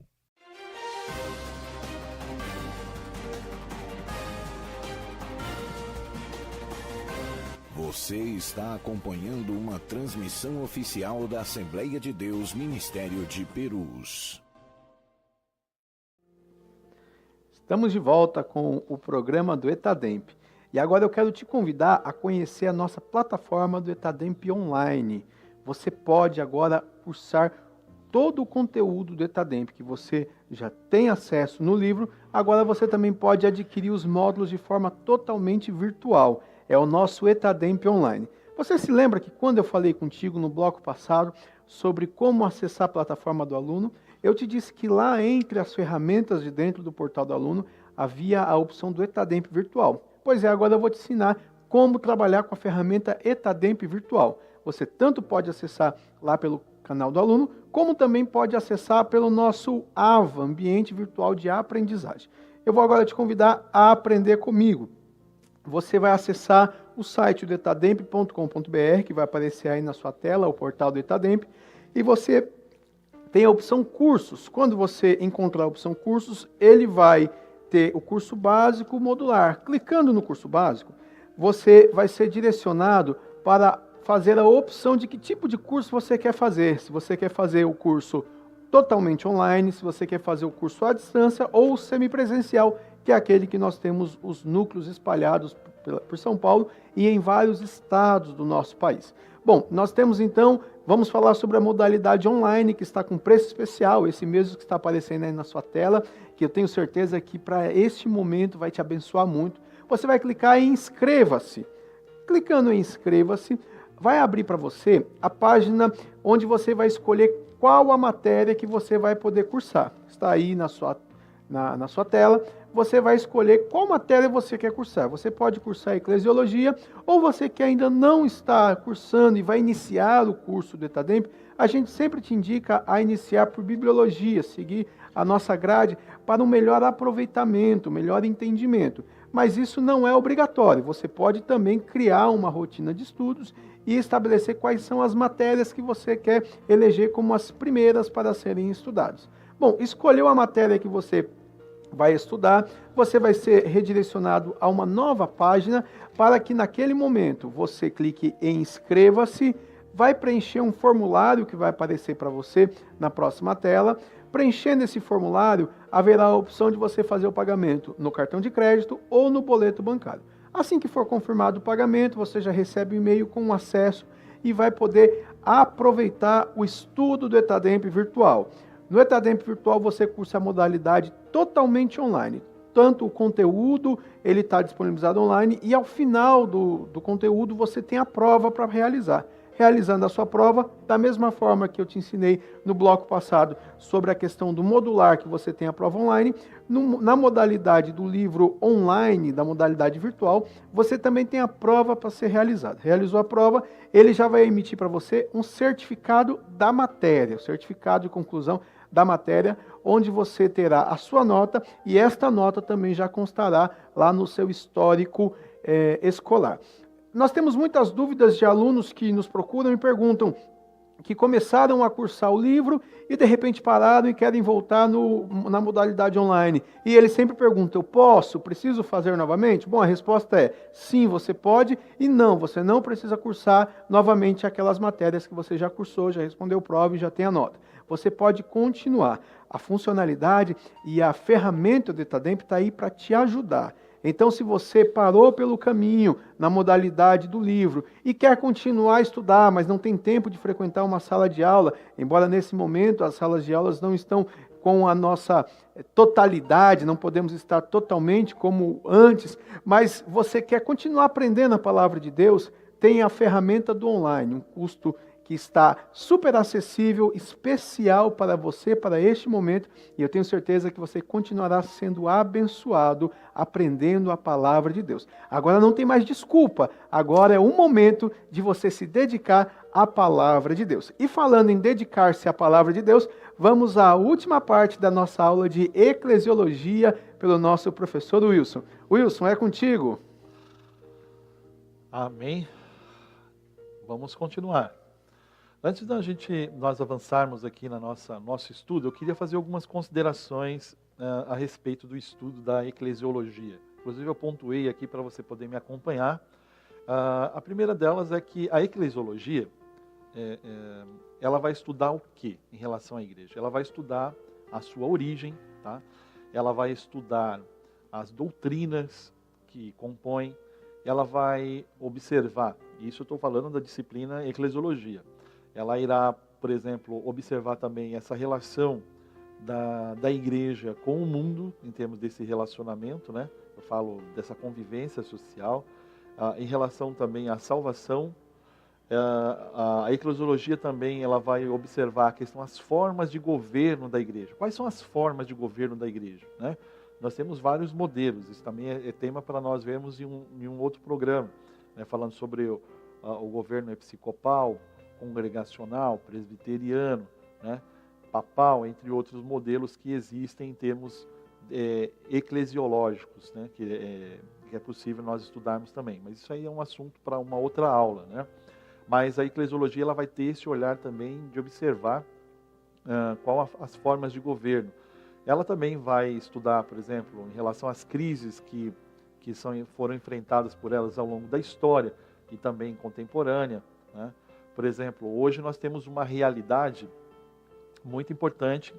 Você está acompanhando uma transmissão oficial da Assembleia de Deus Ministério de Perus. Estamos de volta com o programa do ETADEMP. E agora eu quero te convidar a conhecer a nossa plataforma do ETADEMP Online. Você pode agora cursar todo o conteúdo do ETADEMP, que você já tem acesso no livro. Agora você também pode adquirir os módulos de forma totalmente virtual. É o nosso ETADEMP Online. Você se lembra que quando eu falei contigo no bloco passado sobre como acessar a plataforma do aluno, eu te disse que lá entre as ferramentas de dentro do portal do aluno havia a opção do ETADEMP Virtual. Pois é, agora eu vou te ensinar como trabalhar com a ferramenta ETADEMP Virtual. Você tanto pode acessar lá pelo canal do aluno, como também pode acessar pelo nosso AVA, Ambiente Virtual de Aprendizagem. Eu vou agora te convidar a aprender comigo. Você vai acessar o site do etademp.com.br, que vai aparecer aí na sua tela, o portal do ETADEMP, e você tem a opção Cursos. Quando você encontrar a opção Cursos, ele vai ter o curso básico modular. Clicando no curso básico, você vai ser direcionado para fazer a opção de que tipo de curso você quer fazer. Se você quer fazer o curso totalmente online, se você quer fazer o curso à distância ou semipresencial, que é aquele que nós temos os núcleos espalhados por São Paulo e em vários estados do nosso país. Bom, nós temos então, vamos falar sobre a modalidade online, que está com preço especial, esse mesmo que está aparecendo aí na sua tela, que eu tenho certeza que para este momento vai te abençoar muito. Você vai clicar em Inscreva-se. Clicando em Inscreva-se, vai abrir para você a página onde você vai escolher qual a matéria que você vai poder cursar. Está aí na sua tela. Você vai escolher qual matéria você quer cursar. Você pode cursar Eclesiologia, ou você que ainda não está cursando e vai iniciar o curso do ETADEMP, a gente sempre te indica a iniciar por Bibliologia, seguir a nossa grade para um melhor aproveitamento, melhor entendimento. Mas isso não é obrigatório. Você pode também criar uma rotina de estudos e estabelecer quais são as matérias que você quer eleger como as primeiras para serem estudadas. Bom, escolheu a matéria que você vai estudar, você vai ser redirecionado a uma nova página para que naquele momento você clique em Inscreva-se, vai preencher um formulário que vai aparecer para você na próxima tela. Preenchendo esse formulário, haverá a opção de você fazer o pagamento no cartão de crédito ou no boleto bancário. Assim que for confirmado o pagamento, você já recebe um e-mail com acesso e vai poder aproveitar o estudo do ETADEMP Virtual. No ETADEMP Virtual você cursa a modalidade totalmente online. Tanto o conteúdo ele está disponibilizado online e ao final do conteúdo você tem a prova para realizar. Realizando a sua prova, da mesma forma que eu te ensinei no bloco passado sobre a questão do modular, que você tem a prova online, na modalidade do livro online, da modalidade virtual, você também tem a prova para ser realizada. Realizou a prova, ele já vai emitir para você um certificado da matéria, o certificado de conclusão da matéria, onde você terá a sua nota e esta nota também já constará lá no seu histórico escolar. Nós temos muitas dúvidas de alunos que nos procuram e perguntam que começaram a cursar o livro e de repente pararam e querem voltar na modalidade online. E eles sempre perguntam, preciso fazer novamente? Bom, a resposta é sim, você pode, e não, você não precisa cursar novamente aquelas matérias que você já cursou, já respondeu prova e já tem a nota. Você pode continuar. A funcionalidade e a ferramenta do ETADEMP está aí para te ajudar. Então, se você parou pelo caminho na modalidade do livro e quer continuar a estudar, mas não tem tempo de frequentar uma sala de aula, embora nesse momento as salas de aulas não estão com a nossa totalidade, não podemos estar totalmente como antes, mas você quer continuar aprendendo a palavra de Deus, tem a ferramenta do online, um custo que está super acessível, especial para você, para este momento, e eu tenho certeza que você continuará sendo abençoado, aprendendo a palavra de Deus. Agora não tem mais desculpa, agora é o momento de você se dedicar à palavra de Deus. E falando em dedicar-se à palavra de Deus, vamos à última parte da nossa aula de eclesiologia pelo nosso professor Wilson. Wilson, é contigo. Amém. Vamos continuar. Antes da nós avançarmos aqui na nosso estudo, eu queria fazer algumas considerações a respeito do estudo da eclesiologia. Inclusive eu pontuei aqui para você poder me acompanhar. A primeira delas é que a eclesiologia, ela vai estudar o que em relação à igreja? Ela vai estudar a sua origem, tá? Ela vai estudar as doutrinas que compõem, ela vai observar, e isso eu estou falando da disciplina eclesiologia. Ela irá, por exemplo, observar também essa relação da igreja com o mundo, em termos desse relacionamento, né? Eu falo dessa convivência social, em relação também à salvação. A eclesiologia também ela vai observar a questão, as formas de governo da igreja. Quais são as formas de governo da igreja, né? Nós temos vários modelos, isso também é tema para nós vermos em um outro programa, né? Falando sobre o governo episcopal, congregacional, presbiteriano, né, papal, entre outros modelos que existem em termos eclesiológicos, né, que é possível nós estudarmos também. Mas isso aí é um assunto para uma outra aula, né? Mas a eclesiologia ela vai ter esse olhar também de observar qual as formas de governo. Ela também vai estudar, por exemplo, em relação às crises que foram enfrentadas por elas ao longo da história e também contemporânea, né? Por exemplo, hoje nós temos uma realidade muito importante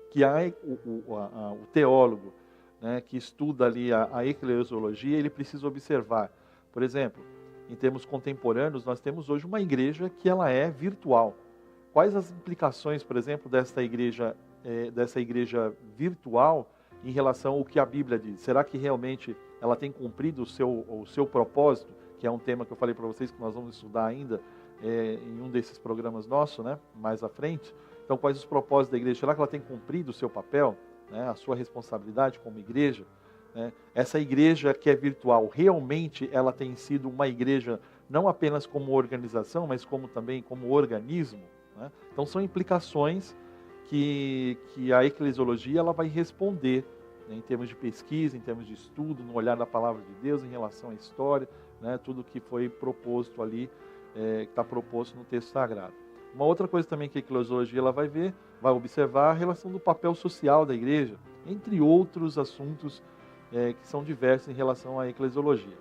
que o teólogo, né, que estuda ali a eclesiologia, ele precisa observar. Por exemplo, em termos contemporâneos, nós temos hoje uma igreja que ela é virtual. Quais as implicações, por exemplo, dessa igreja virtual em relação ao que a Bíblia diz? Será que realmente ela tem cumprido o seu propósito, que é um tema que eu falei para vocês que nós vamos estudar ainda em um desses programas nossos, né, mais à frente? Então, quais os propósitos da igreja? Será que ela tem cumprido o seu papel, né, a sua responsabilidade como igreja? Né? Essa igreja que é virtual, realmente ela tem sido uma igreja não apenas como organização, mas também como organismo? Né? Então, são implicações que a eclesiologia ela vai responder, né, em termos de pesquisa, em termos de estudo, no olhar da palavra de Deus, em relação à história, né, tudo que foi proposto ali, que está proposto no texto sagrado. Uma outra coisa também que a eclesiologia ela vai ver, vai observar a relação do papel social da igreja, entre outros assuntos que são diversos em relação à eclesiologia.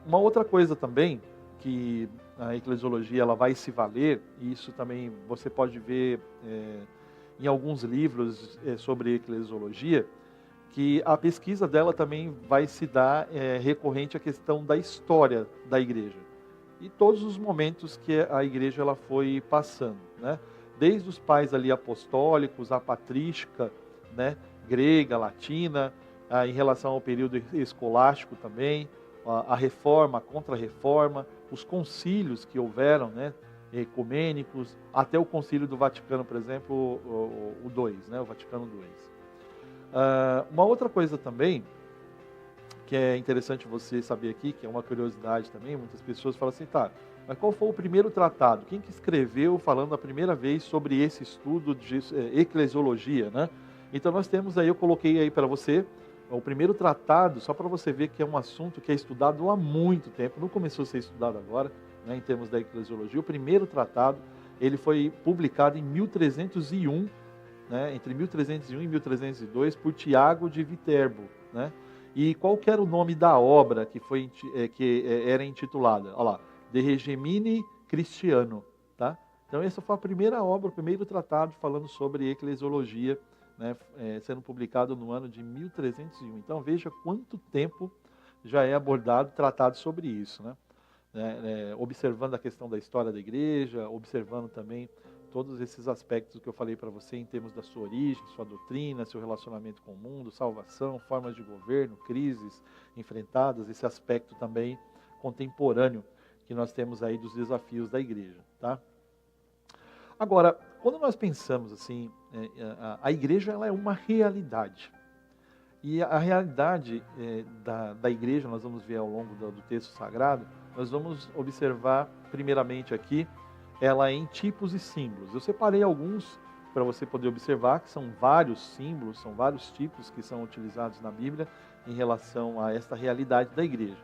Uma outra coisa também que a eclesiologia ela vai se valer, e isso também você pode ver em alguns livros sobre eclesiologia, que a pesquisa dela também vai se dar recorrente à questão da história da igreja e todos os momentos que a igreja ela foi passando, né? Desde os pais ali apostólicos, a patrística, né, grega, latina, em relação ao período escolástico também, a reforma, a contra-reforma, os concílios que houveram, né, ecumênicos, até o concílio do Vaticano, por exemplo, o II, né, o Vaticano II. Uma outra coisa também, que é interessante você saber aqui, que é uma curiosidade também, muitas pessoas falam assim, tá, Mas qual foi o primeiro tratado? Quem que escreveu falando a primeira vez sobre esse estudo de eclesiologia, né? Então nós temos aí, eu coloquei aí para você, o primeiro tratado, só para você ver que é um assunto que é estudado há muito tempo, não começou a ser estudado agora, né, em termos da eclesiologia. O primeiro tratado, ele foi publicado em 1301, né, entre 1301 e 1302, por Tiago de Viterbo, né? E qual que era o nome da obra que era intitulada? Olha lá, De Regimine Christiano, tá? Então essa foi a primeira obra, o primeiro tratado falando sobre eclesiologia, né, sendo publicado no ano de 1301. Então veja quanto tempo já é abordado, tratado sobre isso, né? Observando a questão da história da igreja, observando também todos esses aspectos que eu falei para você em termos da sua origem, sua doutrina, seu relacionamento com o mundo, salvação, formas de governo, crises enfrentadas, esse aspecto também contemporâneo que nós temos aí dos desafios da igreja, tá? Agora, quando nós pensamos assim, a igreja ela é uma realidade. E a realidade da igreja, nós vamos ver ao longo do texto sagrado, nós vamos observar primeiramente aqui, ela em tipos e símbolos. Eu separei alguns para você poder observar, que são vários símbolos, são vários tipos que são utilizados na Bíblia em relação a esta realidade da igreja.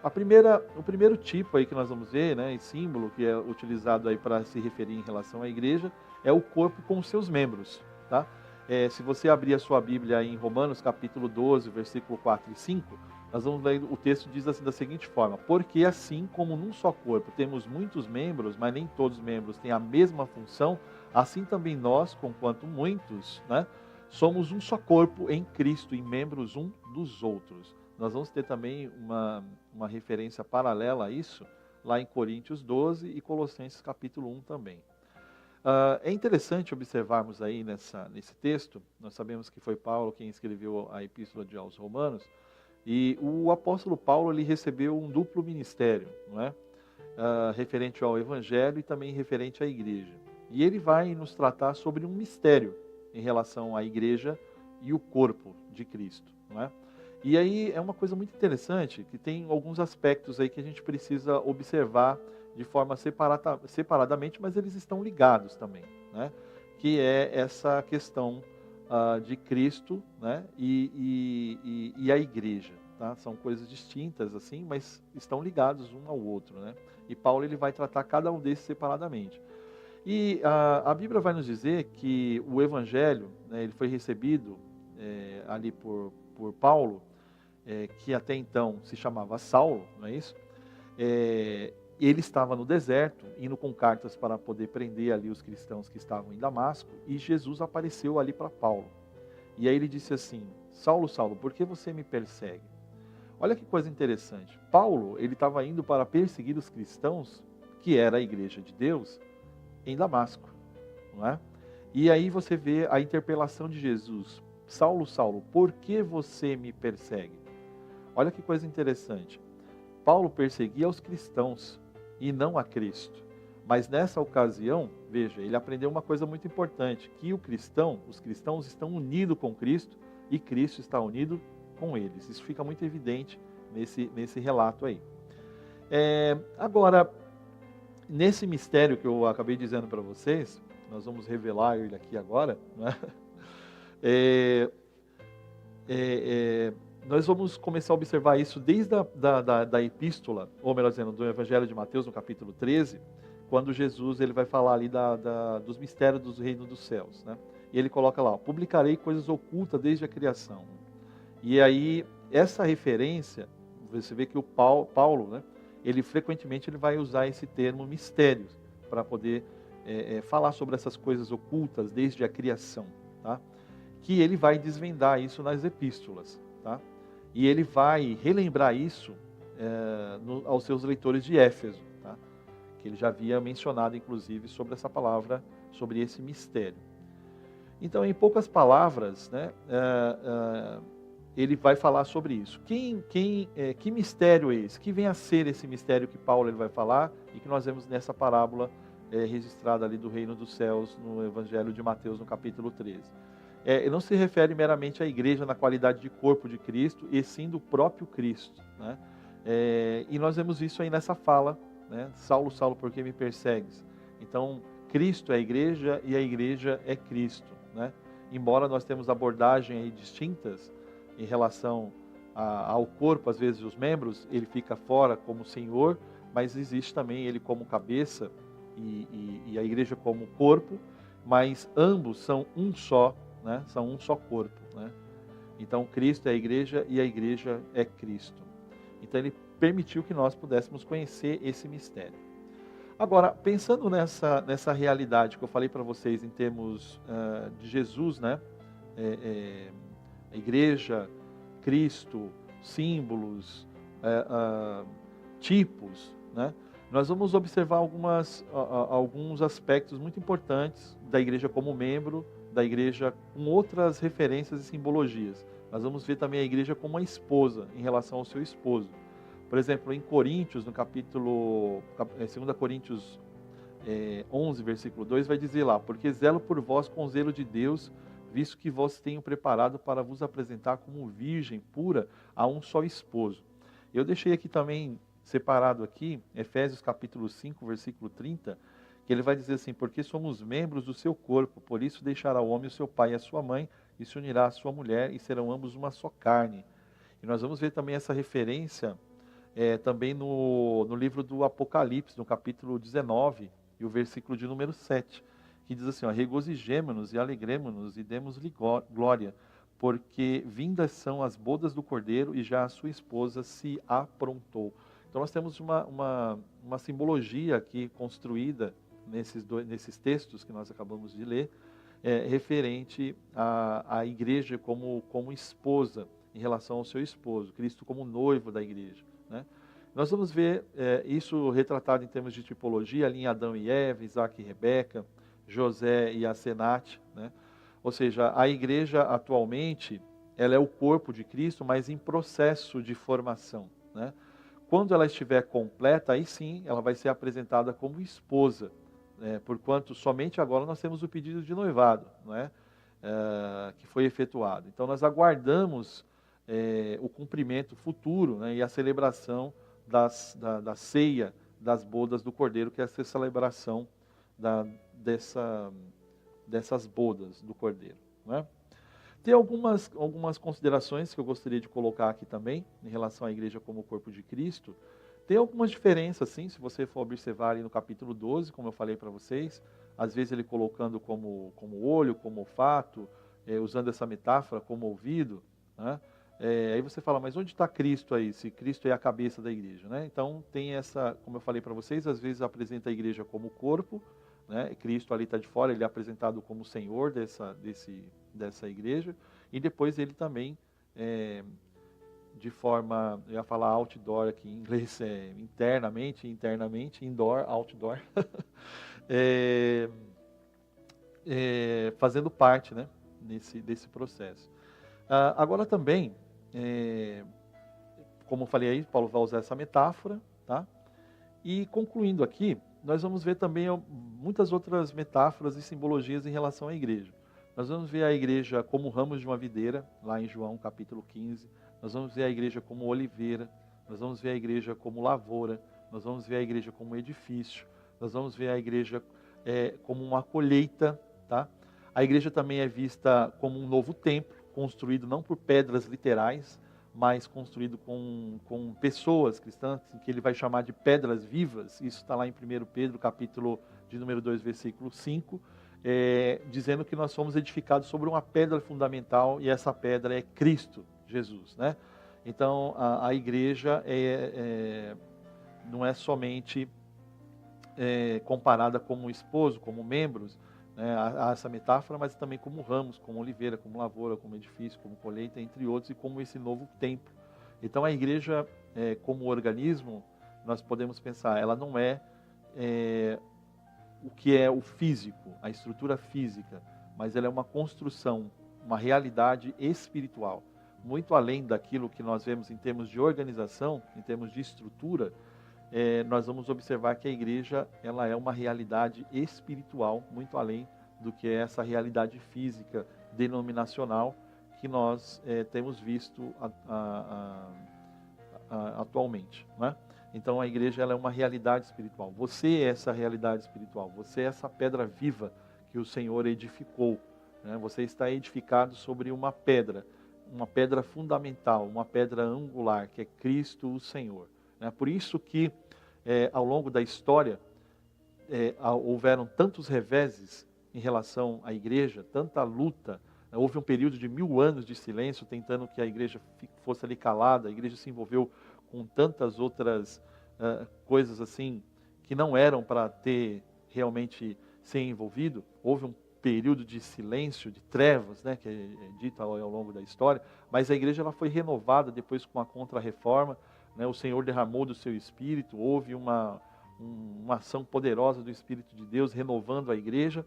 O primeiro tipo aí que nós vamos ver, né, em símbolo, que é utilizado aí para se referir em relação à igreja, é o corpo com os seus membros, tá? Se você abrir a sua Bíblia aí em Romanos capítulo 12, versículo 4 e 5, nós vamos ler, o texto diz assim da seguinte forma: porque assim como num só corpo temos muitos membros, mas nem todos os membros têm a mesma função, assim também nós, conquanto muitos, né, somos um só corpo em Cristo e membros um dos outros. Nós vamos ter também uma referência paralela a isso, lá em Coríntios 12 e Colossenses capítulo 1 também. É interessante observarmos aí nesse texto, nós sabemos que foi Paulo quem escreveu a epístola aos Romanos, e o apóstolo Paulo ele recebeu um duplo ministério, não é? Referente ao Evangelho e também referente à igreja. E ele vai nos tratar sobre um mistério em relação à igreja e o corpo de Cristo, não é? E aí é uma coisa muito interessante, que tem alguns aspectos aí que a gente precisa observar de forma separadamente, mas eles estão ligados também, né? Que é essa questão de Cristo, né? e a igreja, tá? São coisas distintas assim, mas estão ligados um ao outro, né? E Paulo ele vai tratar cada um desses separadamente. E a Bíblia vai nos dizer que o Evangelho, né, ele foi recebido ali por Paulo, que até então se chamava Saulo, não é isso? Ele estava no deserto, indo com cartas para poder prender ali os cristãos que estavam em Damasco, e Jesus apareceu ali para Paulo. E aí ele disse assim: Saulo, Saulo, por que você me persegue? Olha que coisa interessante. Paulo, ele estava indo para perseguir os cristãos, que era a igreja de Deus, em Damasco, não é? E aí você vê a interpelação de Jesus: Saulo, Saulo, por que você me persegue? Olha que coisa interessante. Paulo perseguia os cristãos e não a Cristo. Mas nessa ocasião, veja, ele aprendeu uma coisa muito importante, que os cristãos estão unidos com Cristo e Cristo está unido com eles. Isso fica muito evidente nesse relato aí. Agora, nesse mistério que eu acabei dizendo para vocês, nós vamos revelar ele aqui agora, né? Nós vamos começar a observar isso desde da epístola, ou melhor dizendo, do Evangelho de Mateus, no capítulo 13, quando Jesus ele vai falar ali dos mistérios do reino dos céus, né? E ele coloca lá: publicarei coisas ocultas desde a criação. E aí, essa referência, você vê que o Paulo, né, ele frequentemente ele vai usar esse termo mistérios, para poder falar sobre essas coisas ocultas desde a criação, tá? Que ele vai desvendar isso nas epístolas, tá? E ele vai relembrar isso aos seus leitores de Éfeso, tá? Que ele já havia mencionado, inclusive, sobre essa palavra, sobre esse mistério. Então, em poucas palavras, né, ele vai falar sobre isso. Que mistério é esse? Que vem a ser esse mistério que Paulo ele vai falar e que nós vemos nessa parábola registrada ali do reino dos céus no Evangelho de Mateus, no capítulo 13. Ele não se refere meramente à igreja na qualidade de corpo de Cristo, e sim do próprio Cristo, né? E nós vemos isso aí nessa fala, né? Saulo, Saulo, por que me persegues? Então, Cristo é a igreja e a igreja é Cristo, né? Embora nós temos abordagens aí distintas em relação ao corpo, às vezes os membros, ele fica fora como Senhor, mas existe também ele como cabeça e a igreja como corpo, mas ambos são um só, né? São um só corpo, né? Então Cristo é a igreja e a igreja é Cristo. Então ele permitiu que nós pudéssemos conhecer esse mistério. Agora, pensando nessa realidade que eu falei para vocês em termos de Jesus, né? A igreja, Cristo, símbolos, tipos, né? Nós vamos observar alguns aspectos muito importantes da igreja como membro, da igreja com outras referências e simbologias. Nós vamos ver também a igreja como uma esposa em relação ao seu esposo. Por exemplo, em Coríntios, no capítulo 2 Coríntios 11, versículo 2, vai dizer lá: porque zelo por vós com zelo de Deus, visto que vós tenho preparado para vos apresentar como virgem pura a um só esposo. Eu deixei aqui também separado aqui, Efésios capítulo 5, versículo 30, que ele vai dizer assim: porque somos membros do seu corpo, por isso deixará o homem o seu pai e a sua mãe, e se unirá à sua mulher, e serão ambos uma só carne. E nós vamos ver também essa referência também no livro do Apocalipse, no capítulo 19, e o versículo de número 7, que diz assim: regozijemo-nos e alegremo-nos e demos-lhe glória, porque vindas são as bodas do Cordeiro e já a sua esposa se aprontou. Então nós temos uma simbologia aqui construída nesses textos que nós acabamos de ler, referente à igreja como esposa em relação ao seu esposo, Cristo como noivo da igreja, né? Nós vamos ver isso retratado em termos de tipologia, ali em Adão e Eva, Isaac e Rebeca, José e Asenate, né? Ou seja, a igreja atualmente, ela é o corpo de Cristo, mas em processo de formação, né? Quando ela estiver completa, aí sim ela vai ser apresentada como esposa, porquanto somente agora nós temos o pedido de noivado, não é? Que foi efetuado. Então nós aguardamos o cumprimento futuro, né, e a celebração da ceia das bodas do Cordeiro, que é essa celebração dessas bodas do Cordeiro, né? Tem algumas considerações que eu gostaria de colocar aqui também, em relação à igreja como o corpo de Cristo. Tem algumas diferenças, sim, se você for observar ali no capítulo 12, como eu falei para vocês, às vezes ele colocando como olho, como olfato, usando essa metáfora como ouvido, né? Aí você fala, mas onde está Cristo aí, se Cristo é a cabeça da igreja, né? Então tem essa, como eu falei para vocês, às vezes apresenta a igreja como corpo, né? Cristo ali está de fora, ele é apresentado como Senhor dessa igreja, e depois ele também, de forma, eu ia falar outdoor aqui em inglês, internamente, indoor, outdoor, fazendo parte, né, desse processo. Agora também, como eu falei aí, Paulo vai usar essa metáfora, tá? E concluindo aqui, nós vamos ver também muitas outras metáforas e simbologias em relação à igreja. Nós vamos ver a igreja como ramos de uma videira, lá em João capítulo 15. Nós vamos ver a igreja como oliveira. Nós vamos ver a igreja como lavoura. Nós vamos ver a igreja como edifício. Nós vamos ver a igreja como uma colheita, tá? A igreja também é vista como um novo templo, construído não por pedras literais, mas construído com pessoas cristãs, que ele vai chamar de pedras vivas. Isso está lá em 1 Pedro, capítulo de número 2, versículo 5, dizendo que nós somos edificados sobre uma pedra fundamental, e essa pedra é Cristo Jesus, né? Então, a igreja não é somente comparada como esposo, como membros, né, a essa metáfora, mas também como ramos, como oliveira, como lavoura, como edifício, como colheita, entre outros, e como esse novo templo. Então a igreja, como organismo, nós podemos pensar, ela não é o que é o físico, a estrutura física, mas ela é uma construção, uma realidade espiritual, muito além daquilo que nós vemos em termos de organização, em termos de estrutura. Nós vamos observar que a igreja, ela é uma realidade espiritual, muito além do que é essa realidade física denominacional que nós temos visto atualmente, né? Então a igreja ela é uma realidade espiritual. Você é essa realidade espiritual. Você é essa pedra viva que o Senhor edificou. Né? Você está edificado sobre uma pedra fundamental, uma pedra angular, que é Cristo o Senhor. Né? Por isso que ao longo da história houveram tantos reveses em relação à igreja, tanta luta. Houve um período de 1000 anos de silêncio, tentando que a igreja fosse ali calada. A igreja se envolveu com tantas outras coisas assim, que não eram para ter realmente ser envolvido. Houve um período de silêncio, de trevas, né, que é dito ao longo da história. Mas a igreja ela foi renovada depois com a Contra-Reforma. Né, o Senhor derramou do seu Espírito, houve uma ação poderosa do Espírito de Deus renovando a igreja.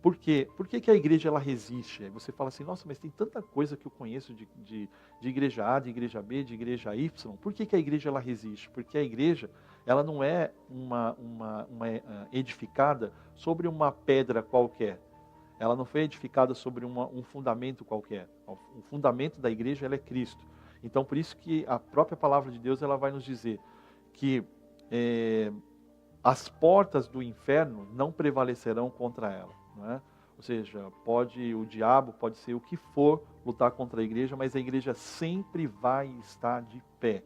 Por quê? Por que a igreja ela resiste? Aí você fala assim, nossa, mas tem tanta coisa que eu conheço de igreja A, de igreja B, de igreja Y. Por que a igreja ela resiste? Porque a igreja ela não é uma edificada sobre uma pedra qualquer. Ela não foi edificada sobre um fundamento qualquer. O fundamento da igreja ela é Cristo. Então, por isso que a própria palavra de Deus ela vai nos dizer que as portas do inferno não prevalecerão contra ela. Não é? Ou seja, o diabo pode ser o que for lutar contra a igreja, mas a igreja sempre vai estar de pé.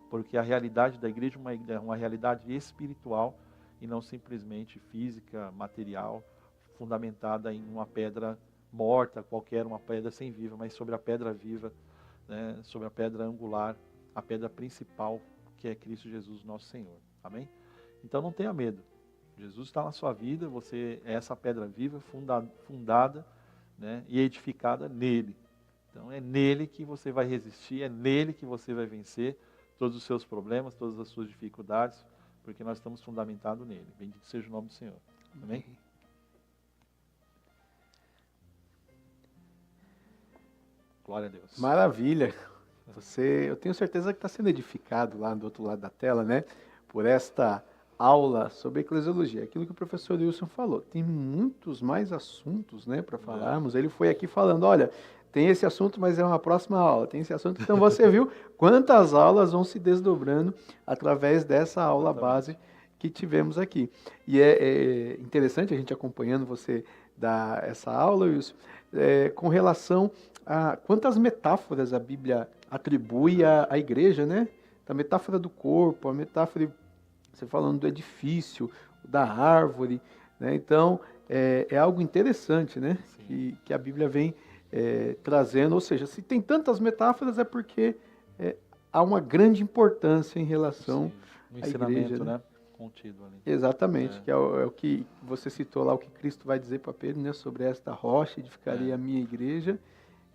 Porque a realidade da igreja é uma realidade espiritual e não simplesmente física, material, fundamentada em uma pedra morta, qualquer uma pedra sem viva, mas sobre a pedra viva, né, sobre a pedra angular, a pedra principal, que é Cristo Jesus, nosso Senhor. Amém? Então não tenha medo. Jesus está na sua vida, você é essa pedra viva, fundada, né, e edificada nele. Então é nele que você vai resistir, é nele que você vai vencer todos os seus problemas, todas as suas dificuldades, porque nós estamos fundamentados nele. Bendito seja o nome do Senhor. Amém? Glória a Deus. Maravilha. Eu tenho certeza que está sendo edificado lá do outro lado da tela, né? Por esta aula sobre eclesiologia. Aquilo que o professor Wilson falou. Tem muitos mais assuntos, né, para falarmos. Ele foi aqui falando, olha, tem esse assunto, mas é uma próxima aula. Tem esse assunto. Então você viu quantas aulas vão se desdobrando através dessa aula base que tivemos aqui. E é interessante a gente acompanhando você dar essa aula, Wilson, com relação a quantas metáforas a Bíblia atribui à igreja, né? A metáfora do corpo, a metáfora, você falando do edifício, da árvore, né? Então, é algo interessante, né? Que a Bíblia vem trazendo, ou seja, se tem tantas metáforas é porque há uma grande importância em relação à igreja, né? Contido ali. Exatamente, que é o que você citou lá, o que Cristo vai dizer para Pedro, né? Sobre esta rocha edificarei a minha igreja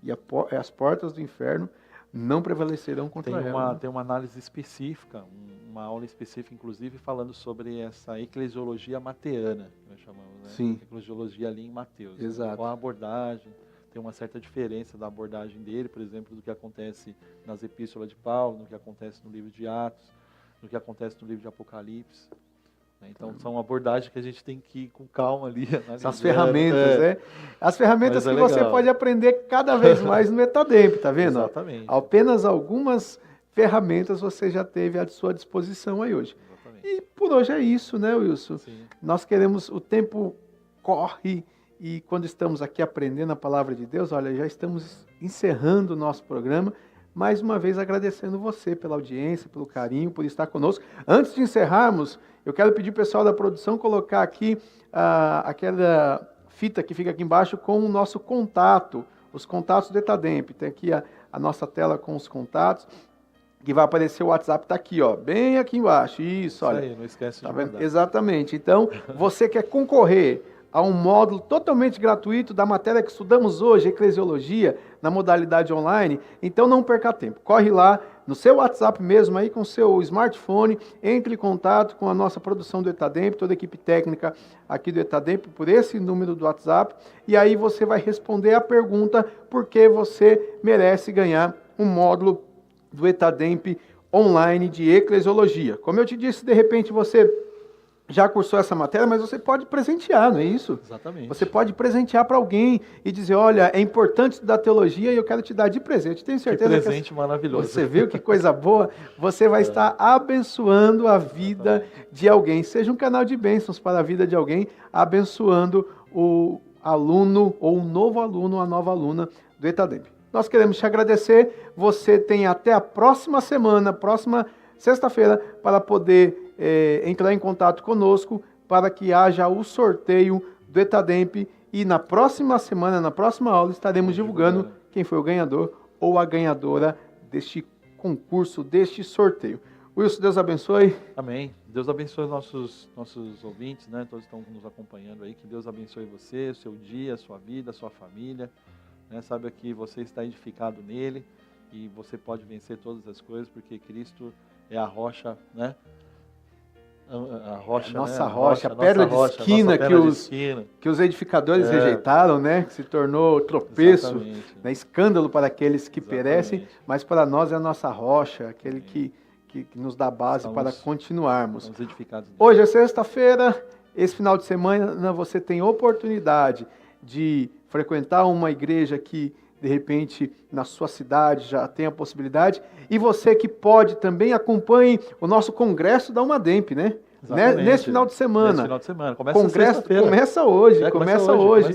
e as portas do inferno não prevalecerão contra ela. Tem uma análise específica, uma aula específica, inclusive, falando sobre essa eclesiologia mateana, que nós chamamos, né? Sim. Eclesiologia ali em Mateus. Exato. Qual a abordagem, tem uma certa diferença da abordagem dele, por exemplo, do que acontece nas epístolas de Paulo, no que acontece no livro de Atos, no que acontece no livro de Apocalipse. Então, são abordagens que a gente tem que ir com calma ali. As ferramentas, né? As ferramentas que você pode aprender cada vez mais no Etademp, tá vendo? Exatamente. Apenas algumas ferramentas você já teve à sua disposição aí hoje. Exatamente. E por hoje é isso, né, Wilson? Sim. Nós queremos, o tempo corre e quando estamos aqui aprendendo a palavra de Deus, olha, já estamos encerrando o nosso programa. Mais uma vez agradecendo você pela audiência, pelo carinho, por estar conosco. Antes de encerrarmos, eu quero pedir ao pessoal da produção colocar aqui aquela fita que fica aqui embaixo com o nosso contato, os contatos do Etademp. Tem aqui a nossa tela com os contatos, que vai aparecer o WhatsApp, está aqui, ó, bem aqui embaixo. Isso, olha. Aí, não esquece de vendo? mandar. Exatamente. Então, você quer concorrer a um módulo totalmente gratuito da matéria que estudamos hoje, Eclesiologia, na modalidade online, então não perca tempo. Corre lá no seu WhatsApp mesmo, aí com o seu smartphone, entre em contato com a nossa produção do Etademp, toda a equipe técnica aqui do Etademp, por esse número do WhatsApp, e aí você vai responder a pergunta por que você merece ganhar um módulo do Etademp online de Eclesiologia. Como eu te disse, de repente você já cursou essa matéria, mas você pode presentear, não é isso? Exatamente. Você pode presentear para alguém e dizer, olha, é importante estudar teologia e eu quero te dar de presente. Tenho certeza que presente maravilhoso. Você viu que coisa boa? Você vai estar abençoando a vida de alguém. Seja um canal de bênçãos para a vida de alguém, abençoando o aluno ou um novo aluno, uma nova aluna do ETADEMP. Nós queremos te agradecer. Você tem até a próxima semana, próxima sexta-feira, para poder entrar em contato conosco para que haja o sorteio do ETADEMP e na próxima semana, na próxima aula, estaremos divulgando quem foi o ganhador ou a ganhadora deste concurso, deste sorteio. Wilson, Deus abençoe. Amém. Deus abençoe nossos ouvintes, né? Todos estão nos acompanhando aí. Que Deus abençoe você, o seu dia, a sua vida, a sua família. Né? Saiba que você está edificado nele e você pode vencer todas as coisas porque Cristo é a rocha, né? A rocha, nossa né? rocha, a pedra de esquina que os edificadores rejeitaram, né? Que se tornou tropeço, né? Escândalo para aqueles que perecem, mas para nós é a nossa rocha, aquele que nos dá base para continuarmos. Hoje é sexta-feira, esse final de semana você tem oportunidade de frequentar uma igreja que de repente na sua cidade já tem a possibilidade, e você que pode também acompanhe o nosso congresso da UMADEMP, né? Nesse final de semana. Nesse final de semana. Começa hoje.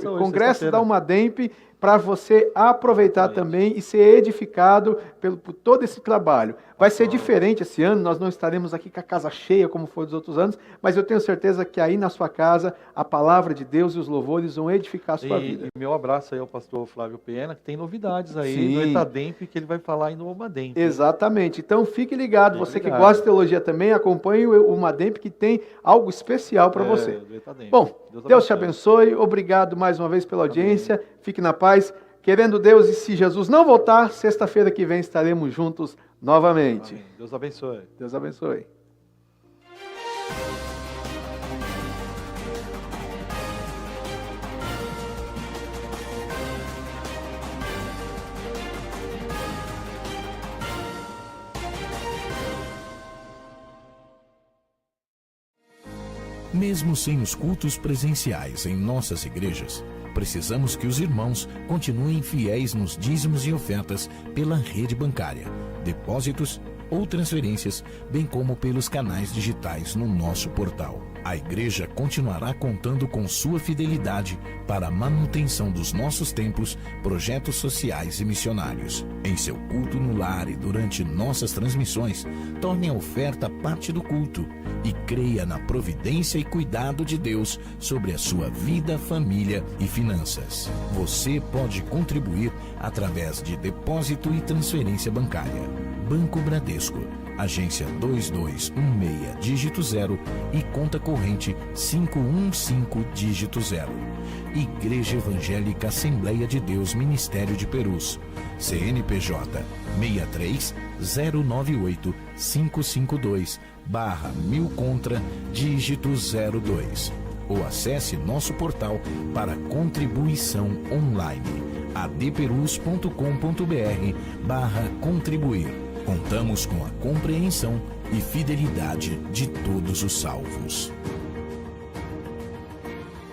Congresso da UMADEMP, para você aproveitar também e ser edificado por todo esse trabalho. Vai ser diferente esse ano, nós não estaremos aqui com a casa cheia como foi dos outros anos, mas eu tenho certeza que aí na sua casa a palavra de Deus e os louvores vão edificar a sua vida. E meu abraço aí ao pastor Flávio Pena, que tem novidades aí no ETADEMP, que ele vai falar aí no UMADEMP. Exatamente, então fique ligado, que gosta de teologia também, acompanhe o UMADEMP, que tem algo especial para você. Bom, Deus te abençoe, obrigado mais uma vez pela audiência, fique na paz, querendo Deus, e se Jesus não voltar, sexta-feira que vem estaremos juntos novamente. Amém. Deus abençoe. Deus abençoe. Mesmo sem os cultos presenciais em nossas igrejas, precisamos que os irmãos continuem fiéis nos dízimos e ofertas pela rede bancária, depósitos ou transferências, bem como pelos canais digitais no nosso portal. A igreja continuará contando com sua fidelidade para a manutenção dos nossos templos, projetos sociais e missionários. Em seu culto no lar e durante nossas transmissões, torne a oferta parte do culto e creia na providência e cuidado de Deus sobre a sua vida, família e finanças. Você pode contribuir através de depósito e transferência bancária. Banco Bradesco, agência 2216, dígito 0 e conta corrente 515, dígito 0. Igreja Evangélica Assembleia de Deus Ministério de Perus, CNPJ 63-098-552/1000 contra, dígito 02. Ou acesse nosso portal para contribuição online, adperus.com.br/contribuir. Contamos com a compreensão e fidelidade de todos os salvos.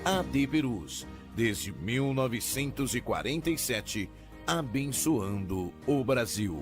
AD Perus, desde 1947, abençoando o Brasil.